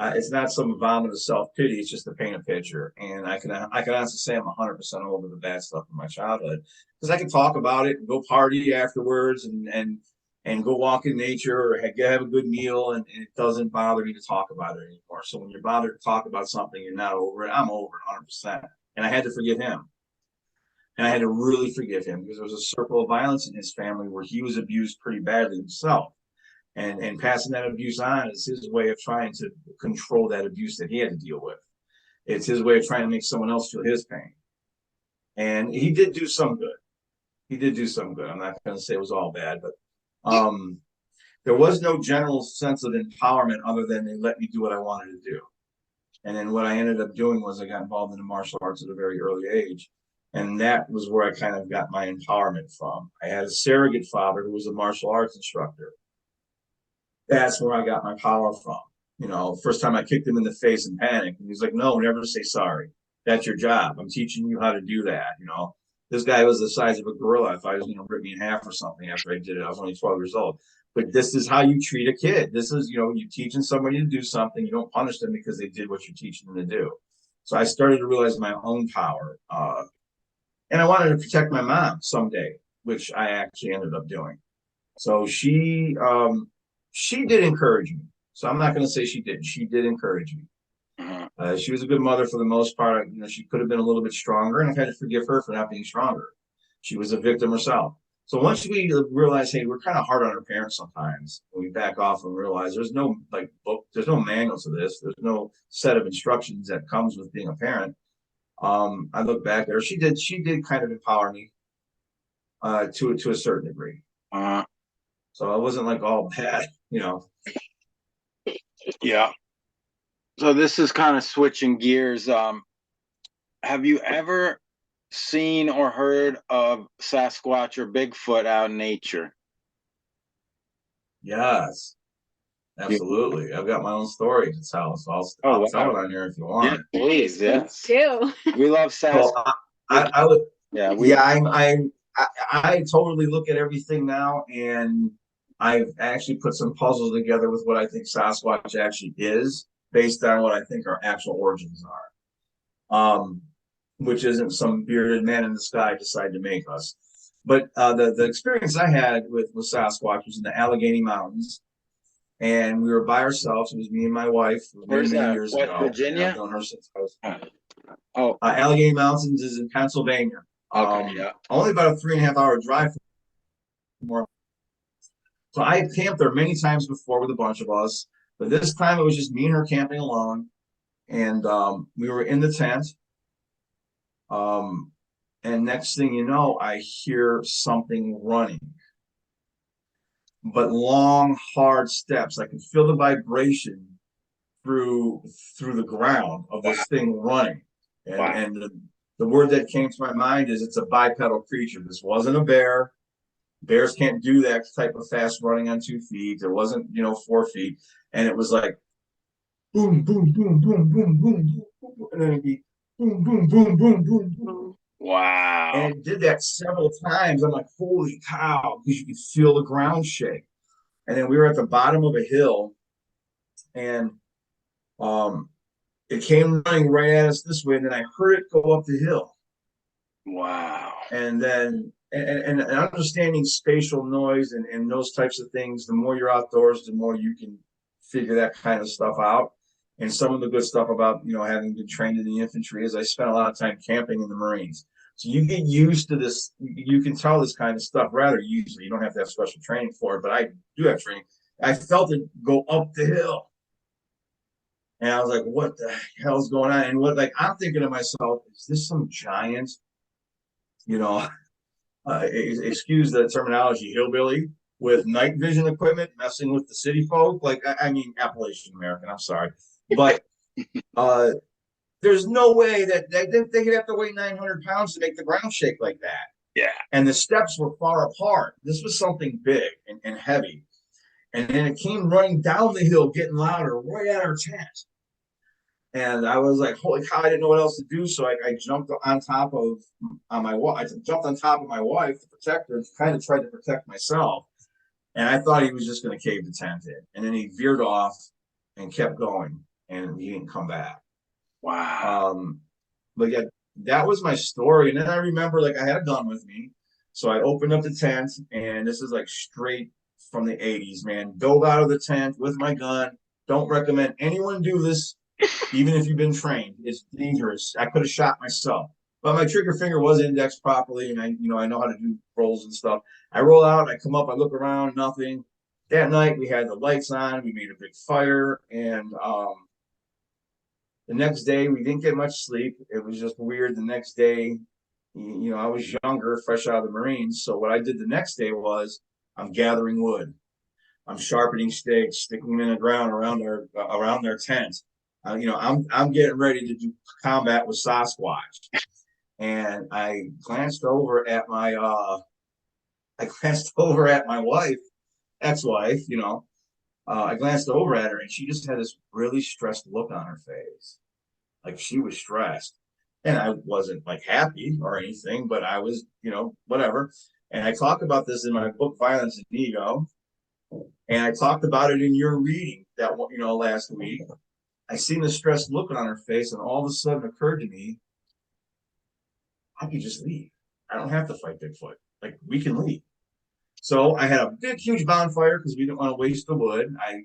It's not some vomit of self-pity. It's just to paint a picture, and I can honestly say I'm 100% over the bad stuff in my childhood, because I can talk about it and go party afterwards, and go walk in nature, or have a good meal, and it doesn't bother me to talk about it anymore. So when you're bothered to talk about something, you're not over it. I'm over it 100%, and I had to forgive him. And I had to really forgive him, because there was a circle of violence in his family where he was abused pretty badly himself. And passing that abuse on is his way of trying to control that abuse that he had to deal with. It's his way of trying to make someone else feel his pain. And he did do some good. He did do some good. I'm not going to say it was all bad, but there was no general sense of empowerment other than they let me do what I wanted to do. And then what I ended up doing was I got involved in the martial arts at a very early age. And that was where I kind of got my empowerment from. I had a surrogate father who was a martial arts instructor. That's where I got my power from. You know, first time I kicked him in the face in panic, and he's like, "No, never say sorry. That's your job. I'm teaching you how to do that." You know, this guy was the size of a gorilla. If I was going to rip me in half or something after I did it, I was only 12 years old. But this is how you treat a kid. This is, you know, you're teaching somebody to do something. You don't punish them because they did what you're teaching them to do. So I started to realize my own power. And I wanted to protect my mom someday, which I actually ended up doing. So she did encourage me. So I'm not going to say she didn't. She did encourage me. She was a good mother for the most part. You know, she could have been a little bit stronger, and I had to forgive her for not being stronger. She was a victim herself. So once we realize, hey, we're kind of hard on our parents sometimes, and we back off and realize there's no book, there's no manual to this. There's no set of instructions that comes with being a parent. I look back at her. She did kind of empower me to a certain degree. So it wasn't like all bad, you know. Yeah. So this is kind of switching gears. Have you ever seen or heard of Sasquatch or Bigfoot out in nature? Yes, absolutely. I've got my own story to tell, so I'll tell it on here if you want. Yeah, please, yes. Too. We love Sasquatch. So I would. Yeah, I totally look at everything now, and I've actually put some puzzles together with what I think Sasquatch actually is, based on what I think our actual origins are. Which isn't some bearded man in the sky decided to make us. But the experience I had with Sasquatch was in the Allegheny Mountains, and we were by ourselves. It was me and my wife. Where's many that? years West ago. Virginia? I've known her since I was. Oh, Allegheny Mountains is in Pennsylvania. okay, yeah. Only about a 3.5-hour drive. So I camped there many times before with a bunch of us, but this time it was just me and her camping alone, and we were in the tent. And next thing you know, I hear something running, but long, hard steps. I can feel the vibration through the ground of this thing running. And the word that came to my mind is it's a bipedal creature. This wasn't a bear. Bears can't do that type of fast running on 2 feet. It wasn't, 4 feet. And it was like boom, boom, boom, boom, boom, boom, boom, and then it'd be boom, boom, boom, boom, boom, boom. Wow. And it did that several times. I'm like, holy cow, because you could feel the ground shake. And then we were at the bottom of a hill, and it came running right at us this way, and then I heard it go up the hill. Wow. And then and understanding spatial noise and those types of things, the more you're outdoors, the more you can figure that kind of stuff out. And some of the good stuff about, having been trained in the infantry is I spent a lot of time camping in the Marines. So you get used to this. You can tell this kind of stuff rather easily. You don't have to have special training for it, but I do have training. I felt it go up the hill. And I was like, what the hell's going on? And I'm thinking to myself, is this some giant, excuse the terminology, hillbilly with night vision equipment messing with the city folk? I mean, Appalachian American, I'm sorry. But there's no way that they could have to weigh 900 pounds to make the ground shake like that. Yeah. And the steps were far apart. This was something big and heavy. And then it came running down the hill, getting louder, right at our tent. And I was like, holy cow, I didn't know what else to do. So I jumped on top of my wife. I jumped on top of my wife to protect her and kind of tried to protect myself. And I thought he was just going to cave the tent in. And then he veered off and kept going, and he didn't come back. Wow. But yeah, that was my story. And then I remember, like, I had a gun with me. So I opened up the tent, and this is like straight from the 80s, man. Dove out of the tent with my gun. Don't recommend anyone do this, even if you've been trained. It's dangerous. I could have shot myself. But my trigger finger was indexed properly, and I know how to do rolls and stuff. I roll out, I come up, I look around, nothing. That night we had the lights on, we made a big fire, and the next day we didn't get much sleep. It was just weird. The next day, I was younger, fresh out of the Marines. So what I did the next day was I'm gathering wood. I'm sharpening stakes, sticking them in the ground around their tent. I'm getting ready to do combat with Sasquatch. And I glanced over at my wife, ex-wife, I glanced over at her, and she just had this really stressed look on her face. Like, she was stressed. And I wasn't like happy or anything, but I was, whatever. And I talk about this in my book, Violence and Ego. And I talked about it in your reading that, last week. I seen the stressed look on her face, and all of a sudden occurred to me, I could just leave. I don't have to fight Bigfoot. Like, we can leave. So I had a big, huge bonfire because we didn't want to waste the wood. I,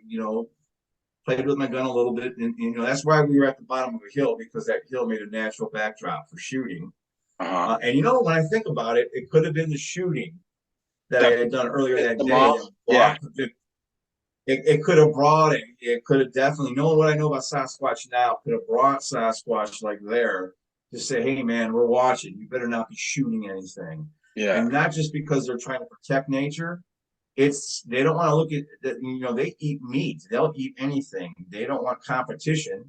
played with my gun a little bit. And, that's why we were at the bottom of a hill, because that hill made a natural backdrop for shooting. And, when I think about it, it could have been the shooting that I had done earlier that day. Yeah. It could have brought it. It could have definitely, knowing what I know about Sasquatch now, could have brought Sasquatch like there to say, hey, man, we're watching. You better not be shooting anything. Yeah. And not just because they're trying to protect nature. They don't want to look at that. They eat meat. They'll eat anything. They don't want competition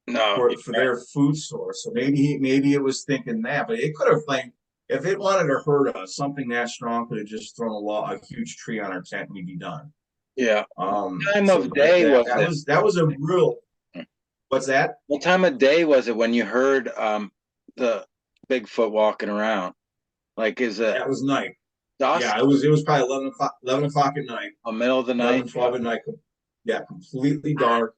for their food source. So maybe it was thinking that, but it could have, like, if it wanted to hurt us, something that strong could have just thrown a huge tree on our tent and we'd be done. Yeah. What time of day was it? That was a real. What's that? What time of day was it when you heard the Bigfoot walking around? Like, is it? That was night. Dusk? Yeah, it was probably 11 o'clock at night. Middle of the night. 11, 12 at night. Yeah, completely dark.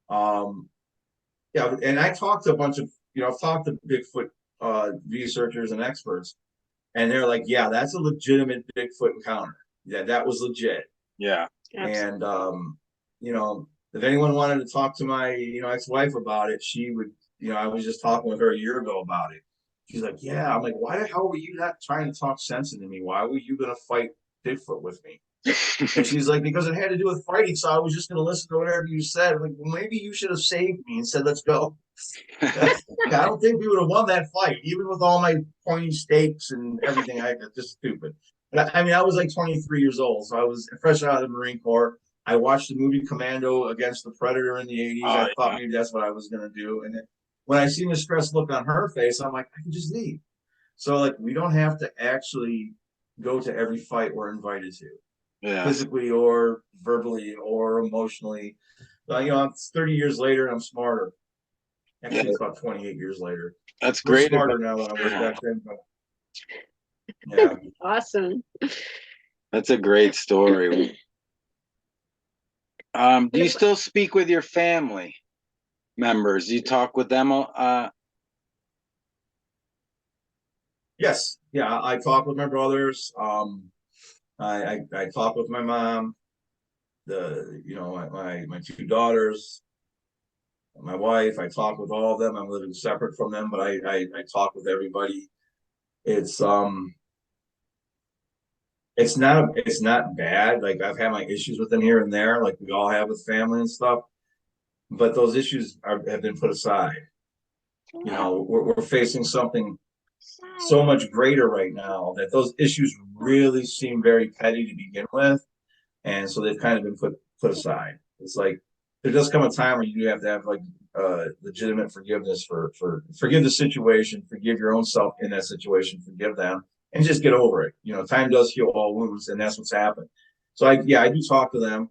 Yeah, and I talked to a bunch of, I've talked to Bigfoot researchers and experts, and they're like, yeah, that's a legitimate Bigfoot encounter. Yeah, that was legit. Yeah. And if anyone wanted to talk to my ex-wife about it, she would. I was just talking with her a year ago about it. She's like, yeah. I'm like, why the hell were you not trying to talk sense into me? Why were you gonna fight Bigfoot with me? And she's like, because it had to do with fighting, so I was just gonna listen to whatever you said. I'm like, well, maybe you should have saved me and said, let's go. I don't think we would have won that fight, even with all my pointy stakes and everything. Just stupid. But I mean, I was like 23 years old, so I was fresh out of the Marine Corps. I watched the movie Commando against the Predator in the 80s. I thought maybe that's what I was gonna do. And then when I seen the stressed look on her face, I'm like, I can just leave. So, like, we don't have to actually go to every fight we're invited to. Yeah. Physically or verbally or emotionally. It's 30 years later and I'm smarter. Actually, it's about 28 years later. That's great. I'm smarter now than I was back then. But yeah. Awesome. That's a great story. Do you still speak with your family members? Do you talk with them? Yes. Yeah, I talk with my brothers. I talk with my mom, my two daughters, my wife. I talk with all of them. I'm living separate from them, but I talk with everybody. It's not bad. Like, I've had my issues with them here and there, like we all have with family and stuff. But those issues have been put aside. We're facing something so much greater right now that those issues really seem very petty to begin with, and so they've kind of been put aside. It's like there does come a time where you have to have like legitimate forgiveness for forgive the situation, forgive your own self in that situation, forgive them, and just get over it. Time does heal all wounds, and that's what's happened. So I do talk to them.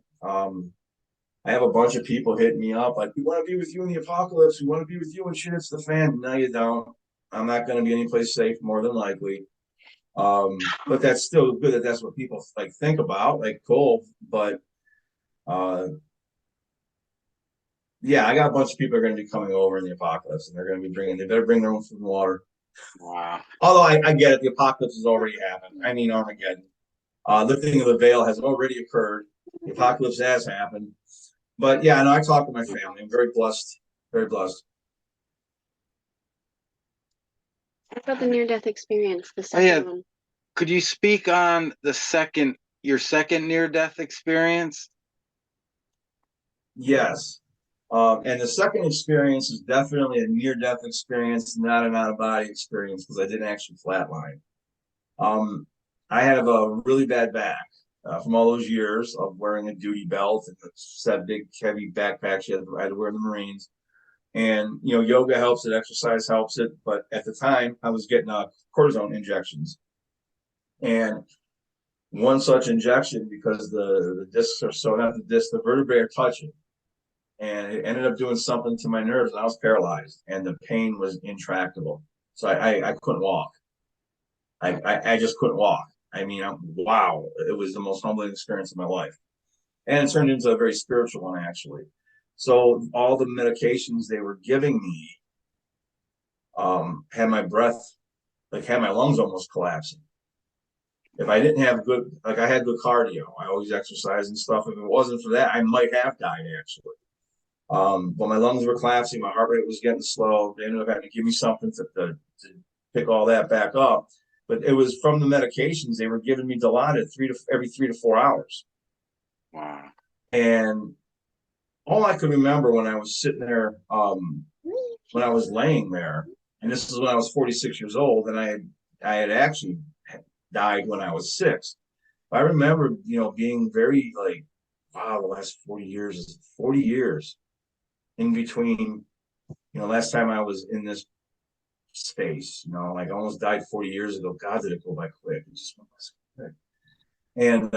I have a bunch of people hitting me up like, we want to be with you in the apocalypse. We want to be with you when shit hits the fan. No, you don't. I'm not going to be anyplace safe, more than likely. But that's still good that's what people like think about, like cool. But yeah, I got a bunch of people are going to be coming over in the apocalypse, and they're going to be they better bring their own food and water. Wow. Although I get it, the apocalypse has already happened. I mean, Armageddon. Lifting of the veil has already occurred. The apocalypse has happened. But yeah, I talk to my family. I'm very blessed. Very blessed. What about the near-death experience? The second one. Could you speak on your second near-death experience? Yes. And the second experience is definitely a near-death experience, not an out-of-body experience, because I didn't actually flatline. I have a really bad back from all those years of wearing a duty belt and that big, heavy backpacks I had to wear in the Marines. And, yoga helps it, exercise helps it. But at the time, I was getting cortisone injections. And one such injection, because the discs are so, not the discs, the vertebrae are touching. And it ended up doing something to my nerves, and I was paralyzed, and the pain was intractable. So I couldn't walk. I just couldn't walk. I mean, wow, it was the most humbling experience of my life. And it turned into a very spiritual one, actually. So all the medications they were giving me had my breath, had my lungs almost collapsing. If I didn't have I had good cardio, I always exercise and stuff. If it wasn't for that, I might have died, actually. But my lungs were collapsing, my heart rate was getting slow. They ended up having to give me something to pick all that back up. But it was from the medications they were giving me Dilaudid every 3 to 4 hours. Wow. And all I could remember when I was sitting there, when I was laying there, and this is when I was 46 years old, and I had actually died when I was 6. I remember, being very wow, the last 40 years is 40 years in between, last time I was in this space, I almost died 40 years ago. God, did it go by quick. It just went by so quick. And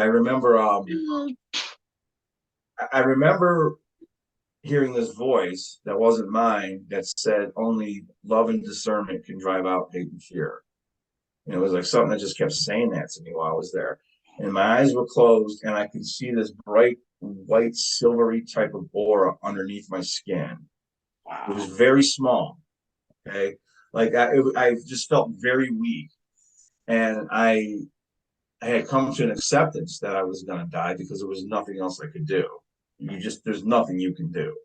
I remember hearing this voice that wasn't mine that said only love and discernment can drive out hate and fear. And it was like something that just kept saying that to me while I was there. And my eyes were closed, and I could see this bright white silvery type of aura underneath my skin. Wow. It was very small. Okay. I just felt very weak. And I had come to an acceptance that I was going to die because there was nothing else I could do. There's nothing you can do.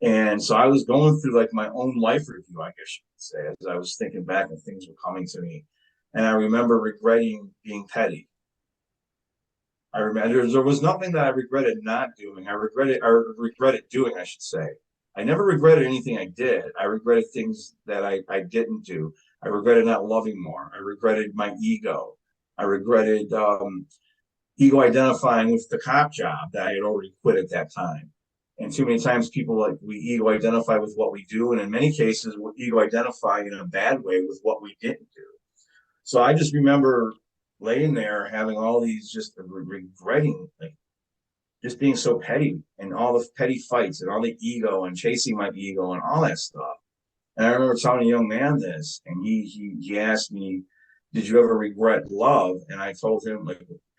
And so I was going through my own life review, I guess you could say, as I was thinking back and things were coming to me. And I remember regretting being petty. I remember there was nothing that I regretted not doing. I regretted doing, I should say. I never regretted anything I did. I regretted things that I didn't do. I regretted not loving more. I regretted my ego. I regretted ego identifying with the cop job that I had already quit at that time. And too many times people we ego identify with what we do. And in many cases, we ego identify in a bad way with what we didn't do. So I just remember laying there having all these just regretting, just being so petty and all the petty fights and all the ego and chasing my ego and all that stuff. And I remember telling a young man this, and he asked me, did you ever regret love? And I told him,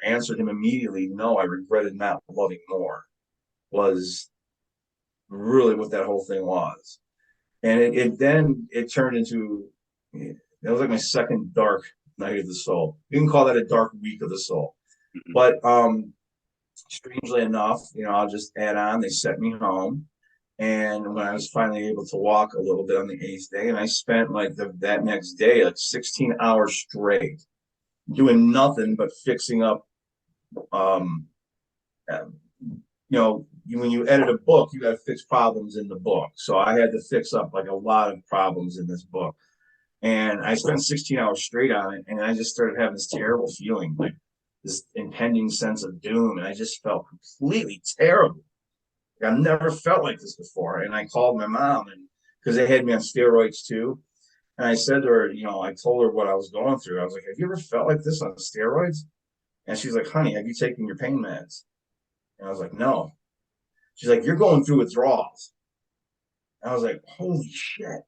answered him immediately, no, I regretted not loving more, was really what that whole thing was. And it turned into, it was like my second dark night of the soul. You can call that a dark week of the soul. But strangely enough, I'll just add on, they sent me home. And when I was finally able to walk a little bit on the 8th day, and I spent that next day, 16 hours straight, doing nothing but fixing up, when you edit a book, you got to fix problems in the book. So I had to fix up a lot of problems in this book. And I spent 16 hours straight on it, and I just started having this terrible feeling, this impending sense of doom, and I just felt completely terrible. I've never felt like this before. And I called my mom, and because they had me on steroids too. And I said to her, I told her what I was going through. I was like, have you ever felt like this on steroids? And she's like, honey, have you taken your pain meds? And I was like, no. She's like, you're going through withdrawals. And I was like, holy shit.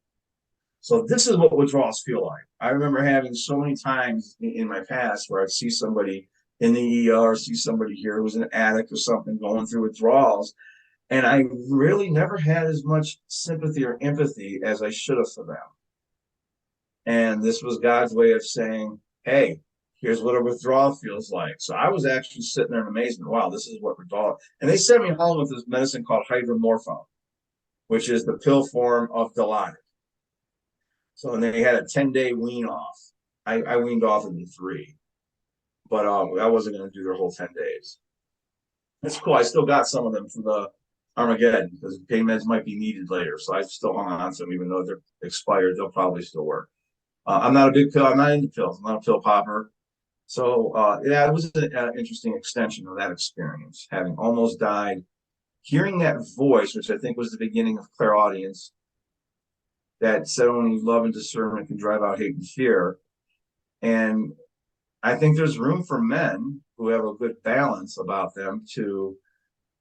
So this is what withdrawals feel like. I remember having so many times in my past where I'd see somebody in the ER, see somebody here who was an addict or something going through withdrawals, and I really never had as much sympathy or empathy as I should have for them. And this was God's way of saying, hey, here's what a withdrawal feels like. So I was actually sitting there in amazement. Wow, this is what withdrawal. And they sent me home with this medicine called hydromorphone, which is the pill form of Dilaudid. So and they had a 10-day wean off. I weaned off in 3, but I wasn't going to do their whole 10 days. That's cool. I still got some of them from the Armageddon because pain meds might be needed later. So I still hung on to them, even though they're expired. They'll probably still work. I'm not into pills. I'm not a pill popper. So yeah, it was an interesting extension of that experience, having almost died, hearing that voice, which I think was the beginning of clairaudience, that said only love and discernment can drive out hate and fear. And I think there's room for men who have a good balance about them to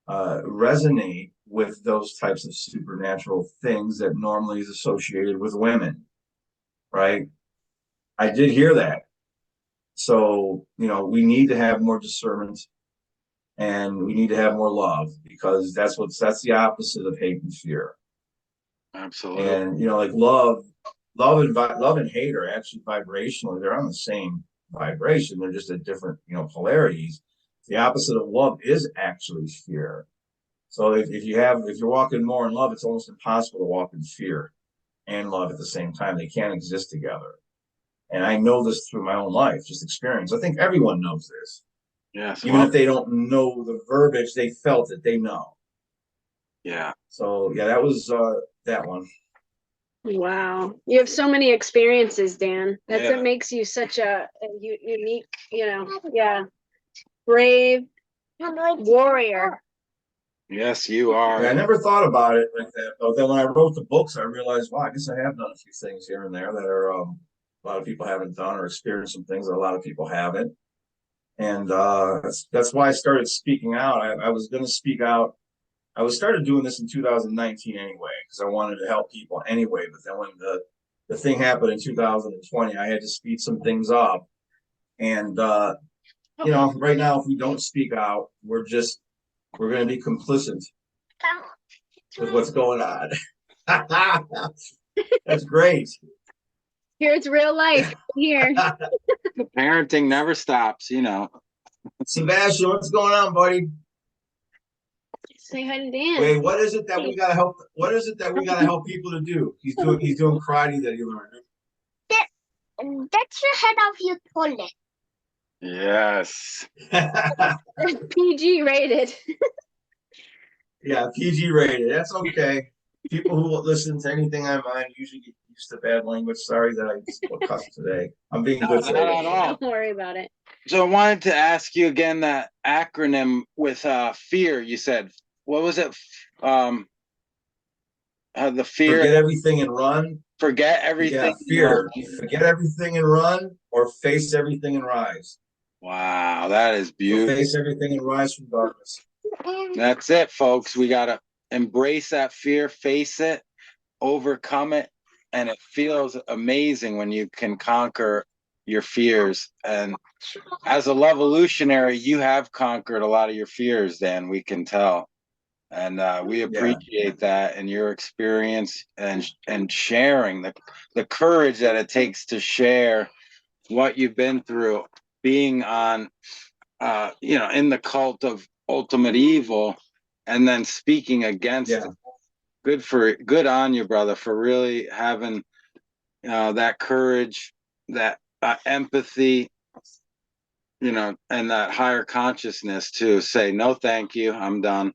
resonate with those types of supernatural things that normally is associated with women, right? I did hear that. So, we need to have more discernment and we need to have more love, because that's the opposite of hate and fear. Absolutely. And, like love and hate are actually vibrationally, they're on the same vibration. They're just at different, polarities. The opposite of love is actually fear. So if you're walking more in love, it's almost impossible to walk in fear and love at the same time. They can't exist together. And I know this through my own life, just experience. I think everyone knows this. Yes. Even if they don't know the verbiage, they felt it, they know. Yeah. So yeah, that was that one. Wow. You have so many experiences, Dan. That's Yeah. what makes you such a unique, brave warrior. Yes, you are. Yeah, I never thought about it like that. But then when I wrote the books, I realized, wow, I guess I have done a few things here and there that are a lot of people haven't done, or experienced some things that a lot of people haven't. And that's why I started speaking out. I was going to speak out. I started doing this in 2019 anyway, because I wanted to help people anyway. But then when the thing happened in 2020, I had to speed some things up. And right now, if we don't speak out, we're going to be complicit with what's going on. That's great. Here it's real life. Here. The parenting never stops, Sebastian, what's going on, buddy? Say hi to Dan. Wait, what is it that we gotta help? What is it that we gotta help people to do? He's doing karate that he learned. That's the head of your toilet. Yes. PG rated. Yeah, PG rated. That's okay. People who listen to anything I'm on usually get used to bad language. Sorry that I cussed today. I'm being good today. Not at all. Don't worry about it. So I wanted to ask you again that acronym with fear. You said, what was it? The fear. Forget everything and run. Forget everything. Yeah, fear. Forget everything and run, or face everything and rise. Wow, that is beautiful. So face everything and rise from darkness. That's it, folks. We gotta embrace that fear, face it, overcome it, and it feels amazing when you can conquer your fears. And as a LUV-A-LUTIONary, you have conquered a lot of your fears, Dan. We can tell, and we appreciate that and your experience and sharing the courage that it takes to share what you've been through, being on, in the cult of ultimate evil, and then speaking against it. Good on you, brother, for really having that courage, that empathy, and that higher consciousness to say, no, thank you, I'm done.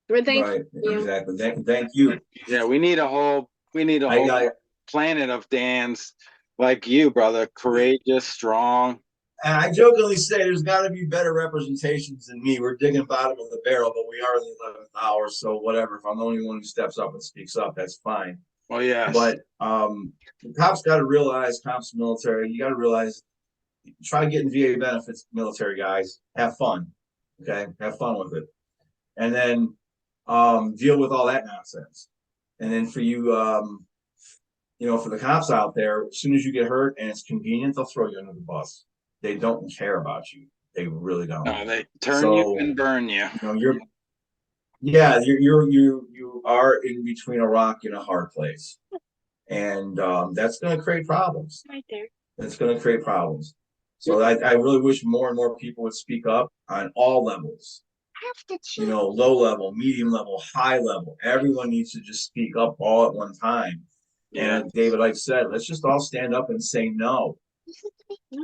Thank you. Exactly. Thank you. Yeah, we need a whole planet of Dans like you, brother. Courageous, strong. And I jokingly say there's got to be better representations than me. We're digging bottom of the barrel, but we are in the 11th hour, so whatever. If I'm the only one who steps up and speaks up, that's fine. Well, yeah. But the cops got to realize, cops, military, you got to realize, try getting VA benefits, military guys. Have fun, okay? Have fun with it, and then deal with all that nonsense. And then for you for the cops out there, as soon as you get hurt and it's convenient, they'll throw you under the bus. They don't care about you. They really don't. No, they turn you and burn you. You are in between a rock and a hard place, and that's going to create problems. Right there. It's going to create problems. So I really wish more and more people would speak up on all levels. Low level, medium level, high level. Everyone needs to just speak up all at one time. Yeah. And David, like I said, let's just all stand up and say no.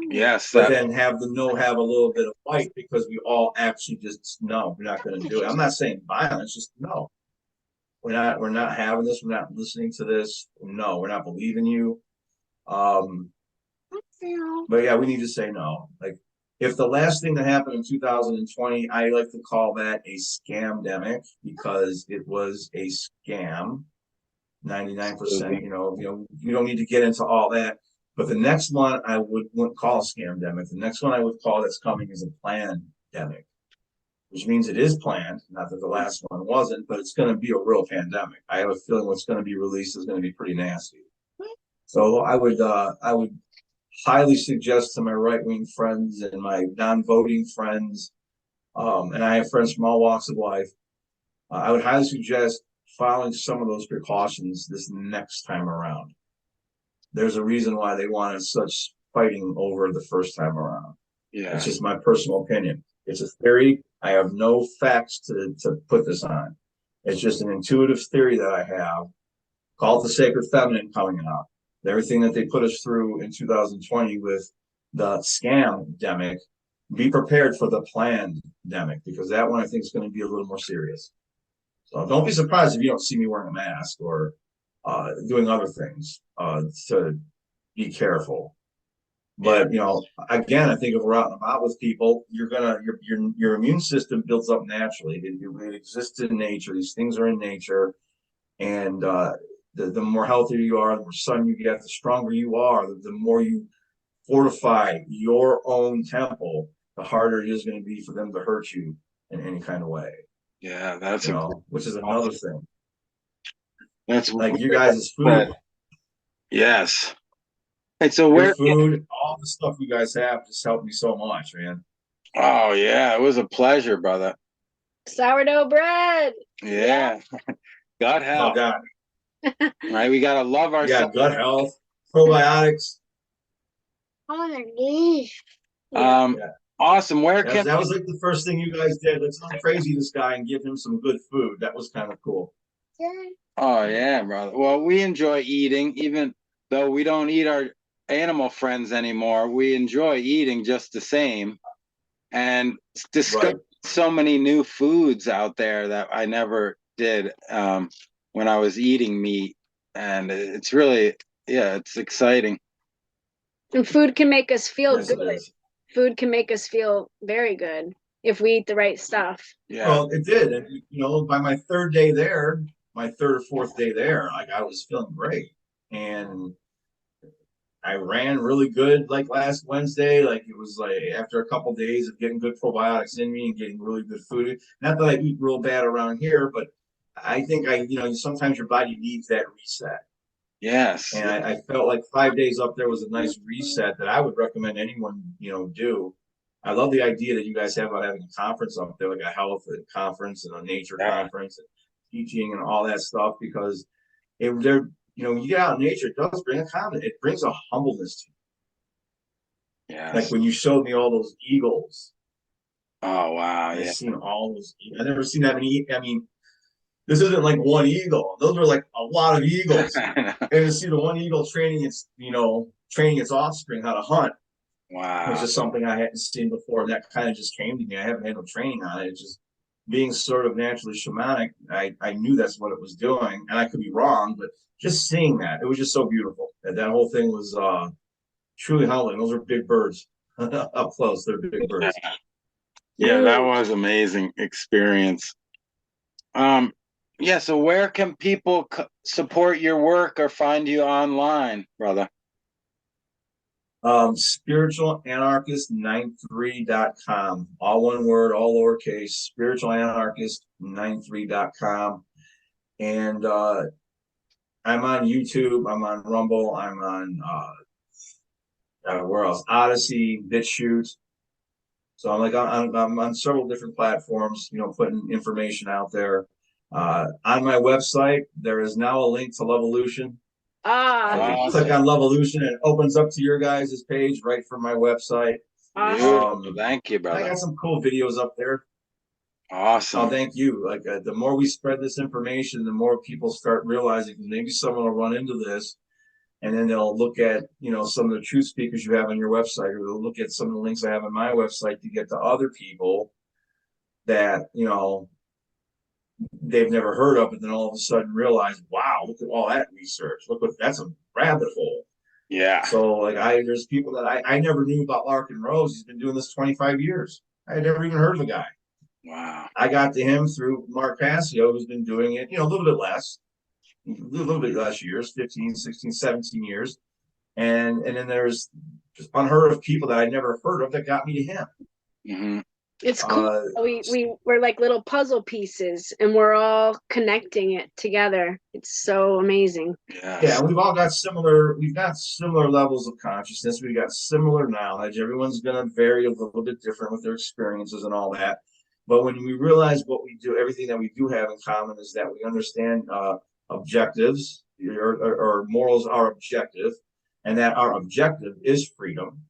Yes. But then have a little bit of fight, because we all actually just no, we're not going to do it. I'm not saying violence, just no. We're not having this. We're not listening to this. No, we're not believing you. But yeah, we need to say no. Like, if the last thing that happened in 2020, I like to call that a scamdemic, because it was a scam. 99%, you don't need to get into all that. But the next one I wouldn't call a scamdemic. The next one I would call that's coming is a plandemic, which means it is planned. Not that the last one wasn't, but it's going to be a real pandemic. I have a feeling what's going to be released is going to be pretty nasty. So I would highly suggest to my right-wing friends and my non-voting friends, and I have friends from all walks of life, I would highly suggest following some of those precautions this next time around. There's a reason why they wanted such fighting over the first time around. Yeah. It's just my personal opinion. It's a theory. I have no facts to put this on. It's just an intuitive theory that I have. Call it the sacred feminine coming out. Everything that they put us through in 2020 with the scam-demic, be prepared for the planned-demic, because that one I think is going to be a little more serious. So don't be surprised if you don't see me wearing a mask or doing other things to be careful. But again, I think if we're out and about with people, your immune system builds up naturally. It exists in nature. These things are in nature, and the more healthier you are, the more sun you get, the stronger you are. The more you fortify your own temple, the harder it is going to be for them to hurt you in any kind of way. Yeah, that's which is another thing. That's like you guys' food. Yes. And so where food, all the stuff you guys have just helped me so much, man. Oh yeah, it was a pleasure, brother. Sourdough bread. Yeah. Gut health. Oh God. Right, we gotta love ourselves. Yeah, gut health, probiotics. Oh, they're nice. Awesome. Where can that was like the first thing you guys did? Let's not crazy this guy and give him some good food. That was kind of cool. Oh yeah, brother. Well, we enjoy eating, even though we don't eat our animal friends anymore. We enjoy eating just the same, and discover so many new foods out there that I never did when I was eating meat, and it's really it's exciting. And food can make us feel good. Food can make us feel very good if we eat the right stuff. Yeah. Well, it did. And, by my third or fourth day there, like I was feeling great. And I ran really good like last Wednesday. Like it was like after a couple of days of getting good probiotics in me and getting really good food. Not that I eat real bad around here, but I think sometimes your body needs that reset. Yes. And I felt like 5 days up there was a nice reset that I would recommend anyone, do. I love the idea that you guys have about having a conference up there, like a health conference and a nature conference and teaching and all that stuff, because you get out in nature, it does bring it brings a humbleness to you. Yeah. Like when you showed me all those eagles. Oh wow. I've seen all those. I've never seen that many. I mean, this isn't like one eagle. Those are like a lot of eagles. And to see the one eagle training its offspring how to hunt. Wow. It's just something I hadn't seen before. And that kind of just came to me. I haven't had no training on it. It's just being sort of naturally shamanic. I knew that's what it was doing, and I could be wrong, but just seeing that, it was just so beautiful. That whole thing was truly humbling. Those are big birds up close. They're big birds. Yeah, that was amazing experience. So where can people support your work or find you online, brother? Spiritual Anarchist 93.com. All one word, all lowercase. Spiritual Anarchist 93.com. And I'm on YouTube. I'm on Rumble. I'm on where else? Odyssey, BitChute. So I'm on several different platforms, putting information out there. On my website, there is now a link to LUV-A-LUTION. Awesome. Click on LUV-A-LUTION and it opens up to your guys' page right from my website. Awesome. Thank you, brother. I got some cool videos up there. Awesome. Oh, thank you. Like the more we spread this information, the more people start realizing maybe someone will run into this, and then they'll look at some of the truth speakers you have on your website, or they'll look at some of the links I have on my website to get to other people that they've never heard of, but then all of a sudden realize, wow, look at all that research. Look what that's a rabbit hole. Yeah. So like there's people that I never knew about. Larkin Rose. He's been doing this 25 years. I had never even heard of the guy. Wow. I got to him through Mark Passio, who's been doing it, a little bit less years, 15, 16, 17 years. And then there's just unheard of people that I never heard of that got me to him. Mm-hmm. It's cool. We're like little puzzle pieces, and we're all connecting it together. It's so amazing. Yeah, we've all got similar levels of consciousness. We got similar knowledge. Everyone's going to vary a little bit different with their experiences and all that. But when we realize what we do, everything that we do have in common is that we understand objectives, or morals are objective, and that our objective is freedom,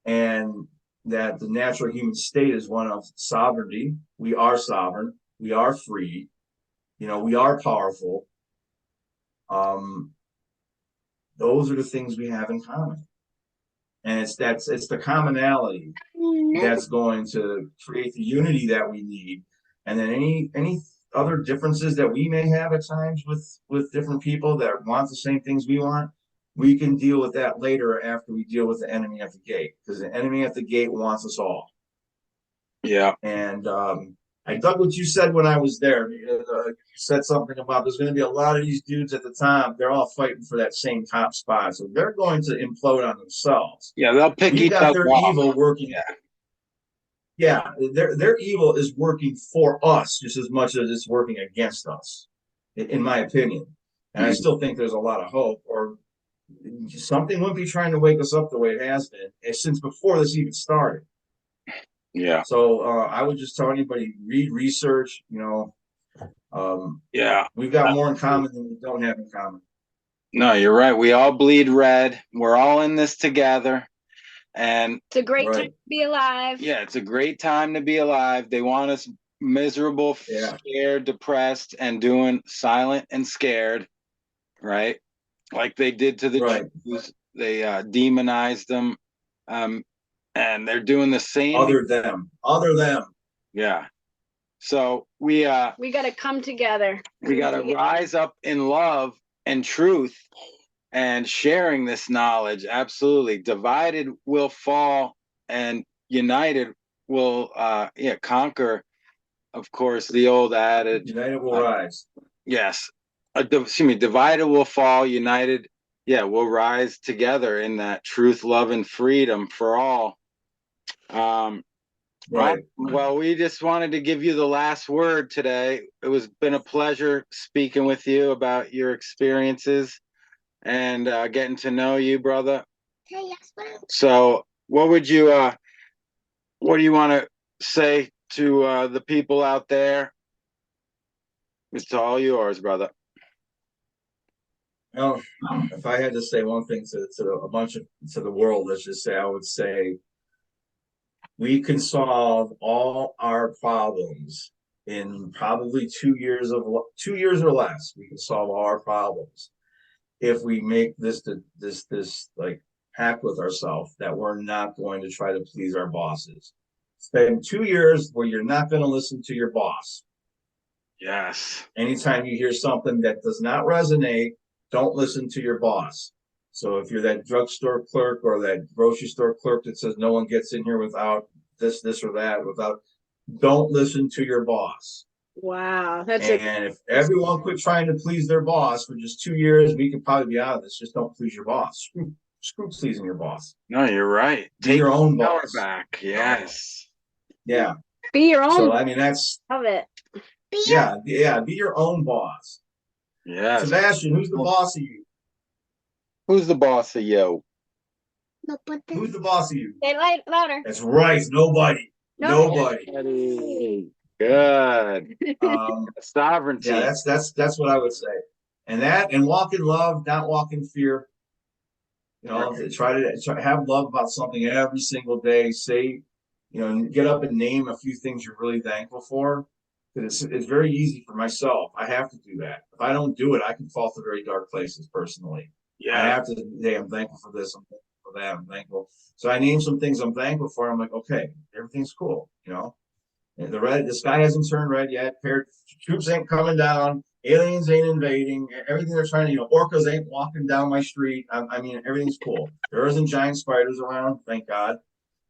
and that the natural human state is one of sovereignty. We are sovereign. We are free. We are powerful. Those are the things we have in common. And it's the commonality that's going to create the unity that we need. And then any other differences that we may have at times with different people that want the same things we want, we can deal with that later after we deal with the enemy at the gate, because the enemy at the gate wants us all. Yeah. And I dug what you said when I was there. You said something about there's going to be a lot of these dudes at the top. They're all fighting for that same top spot. So they're going to implode on themselves. Yeah, they'll pick We've each got other their off. evil working. Yeah, their evil is working for us just as much as it's working against us, in my opinion. And I still think there's a lot of hope, or something wouldn't be trying to wake us up the way it has been since before this even started. Yeah. So I would just tell anybody, read, research. Yeah. We've got more in common than we don't have in common. No, you're right. We all bleed red. We're all in this together. And it's a great time to be alive. Yeah, it's a great time to be alive. They want us miserable, scared, depressed, and doing silent and scared, right? Like they did to the Jews. They demonized them. And they're doing the same. Other them. Yeah. So we got to come together. We got to rise up in love and truth and sharing this knowledge. Absolutely. Divided will fall and united will conquer. Of course, the old adage. United will rise. Yes. Divided will fall, united, will rise together in that truth, love, and freedom for all. Right. Well, we just wanted to give you the last word today. It been a pleasure speaking with you about your experiences and getting to know you, brother. So what do you want to say to the people out there? It's all yours, brother. Well, if I had to say one thing to the world, let's just say, I would say, we can solve all our problems in probably 2 years or less. We can solve all our problems if we make this like pact with ourselves that we're not going to try to please our bosses. Spend 2 years where you're not going to listen to your boss. Yes. Anytime you hear something that does not resonate, don't listen to your boss. So if you're that drugstore clerk or that grocery store clerk that says no one gets in here without this or that, don't listen to your boss. Wow. And if everyone quit trying to please their boss for just 2 years, we could probably be out of this. Just don't please your boss. Screw pleasing your boss. No, you're right. Take your own boss back. Yes. Yeah. Be your own. So I mean, that's love it. Be your own boss. Yes. Sebastian, who's the boss of you? Who's the boss of you? Who's the boss of you? Say it louder. That's right. Nobody. Nobody. Good. Um, Sovereignty. yeah, that's what I would say. And walk in love, not walk in fear. You know, try to have love about something every single day. Say, you know, get up and name a few things you're really thankful for. Because it's very easy for myself. I have to do that. If I don't do it, I can fall to very dark places personally. I have to say, I'm thankful for this, I'm thankful for that, I'm thankful. So I name some things I'm thankful for. I'm like, okay, everything's cool, you know. And the sky hasn't turned red yet. Troops ain't coming down. Aliens ain't invading. Everything they're trying to, you know, orcas ain't walking down my street. I mean, everything's cool. There isn't giant spiders around, thank God.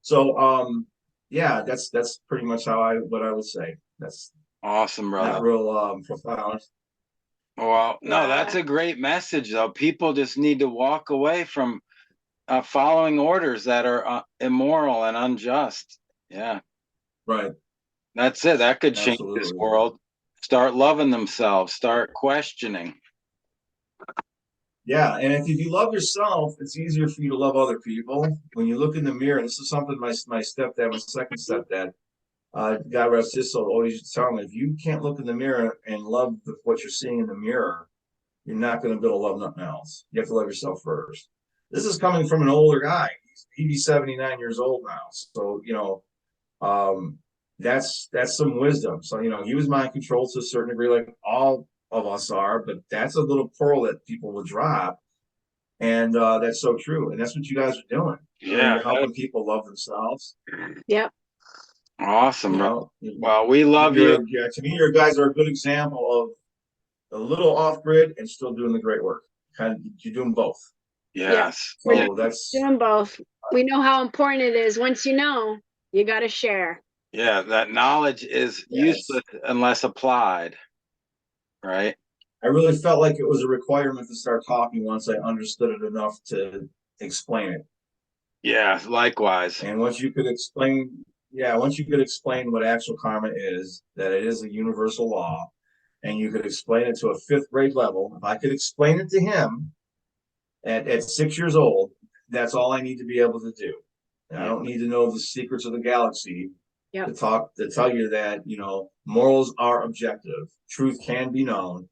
So, yeah, that's pretty much what I would say. That's awesome, brother. not real profound. Well, no, that's a great message, though. People just need to walk away from following orders that are immoral and unjust. Yeah. Right. That's it. That could change this world. Start loving themselves. Start questioning. Yeah, and if you love yourself, it's easier for you to love other people. When you look in the mirror, this is something my stepdad, my second stepdad, God rest his soul, always used to tell me, if you can't look in the mirror and love what you're seeing in the mirror, you're not going to be able to love nothing else. You have to love yourself first. This is coming from an older guy. He'd be 79 years old now. So, you know, that's some wisdom. So, you know, he was mind controlled to a certain degree, like all of us are, but that's a little pearl that people will drop. And that's so true. And that's what you guys are doing. Yeah. You're helping people love themselves. Yep. Awesome, You bro. know, Well, we love you. Yeah, to me, your guys are a good example of a little off grid and still doing the great work. You're doing both. Yes. So that's doing both. We know how important it is. Once you know, you got to share. Yeah, that knowledge is useless unless applied. Right. I really felt like it was a requirement to start talking once I understood it enough to explain it. Yeah, likewise. And once you could explain what actual karma is, that it is a universal law, and you could explain it to a fifth grade level. If I could explain it to him at 6 years old, that's all I need to be able to do. And I don't need to know the secrets of the galaxy to tell you that, you know, morals are objective, truth can be known,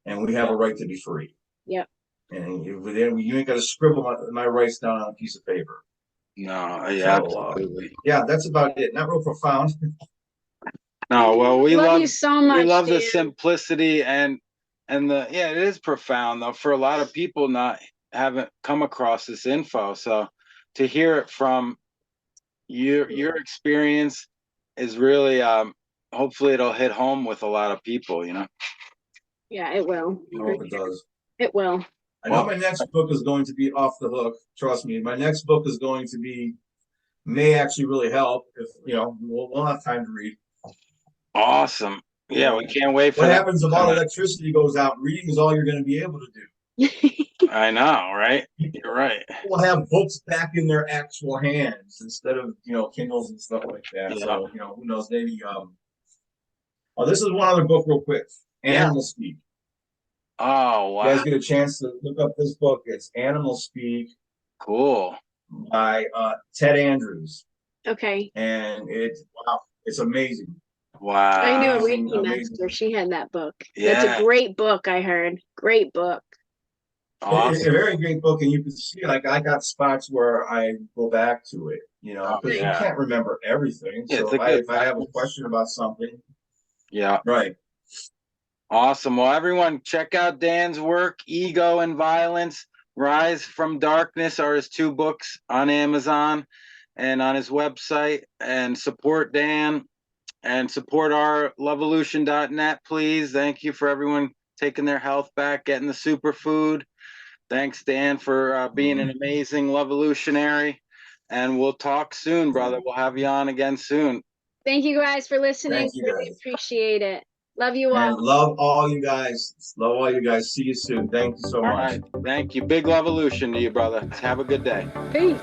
and we have a right to be free. Yep. And you ain't got to scribble my rights down on a piece of paper. No, yeah, absolutely. Yeah, that's about it. Not real profound. No, well, we love you so much. We love Dan. the simplicity and it is profound though for a lot of people haven't come across this info. So to hear it from your experience is really hopefully it'll hit home with a lot of people, you know. Yeah, it will. I hope it does. It will. I know my next book is going to be off the hook. Trust me, my next book is going to may actually really help if, you know, we'll have time to read. Awesome. Yeah, we can't wait for what happens if all electricity goes out. Reading is all you're going to be able to do. I know, right? You're right. We'll have books back in their actual hands instead of, you know, Kindles and stuff like that. Yeah. So, you know, who knows, maybe this is one other book real quick. Animal Speak. Oh, wow. You guys get a chance to look up this book. It's Animal Speak. Cool. By Ted Andrews. Okay. And it's amazing. Wow. I knew a reading master. She had that book. Yeah. That's a great book, I heard. Great book. Awesome. It's a very great book, and you can see, like, I got spots where I go back to it, you know, because you can't remember everything. Yeah, so if I have a question about something. Yeah. Right. Awesome. Well, everyone, check out Dan's work. Ego and Violence, Rise from Darkness are his 2 books on Amazon and on his website. And support Dan and support our LUV-A-LUTION.net, please. Thank you for everyone taking their health back, getting the superfood. Thanks, Dan, for being an amazing Love-Evolutionary. And we'll talk soon, brother. We'll have you on again soon. Thank you guys for listening. Thank you, really guys. Appreciate it. Love you all. And love all you guys. Love all you guys. See you soon. Thank you so much. All right. Thank you. Big Love-Evolution to you, brother. Have a good day. Peace.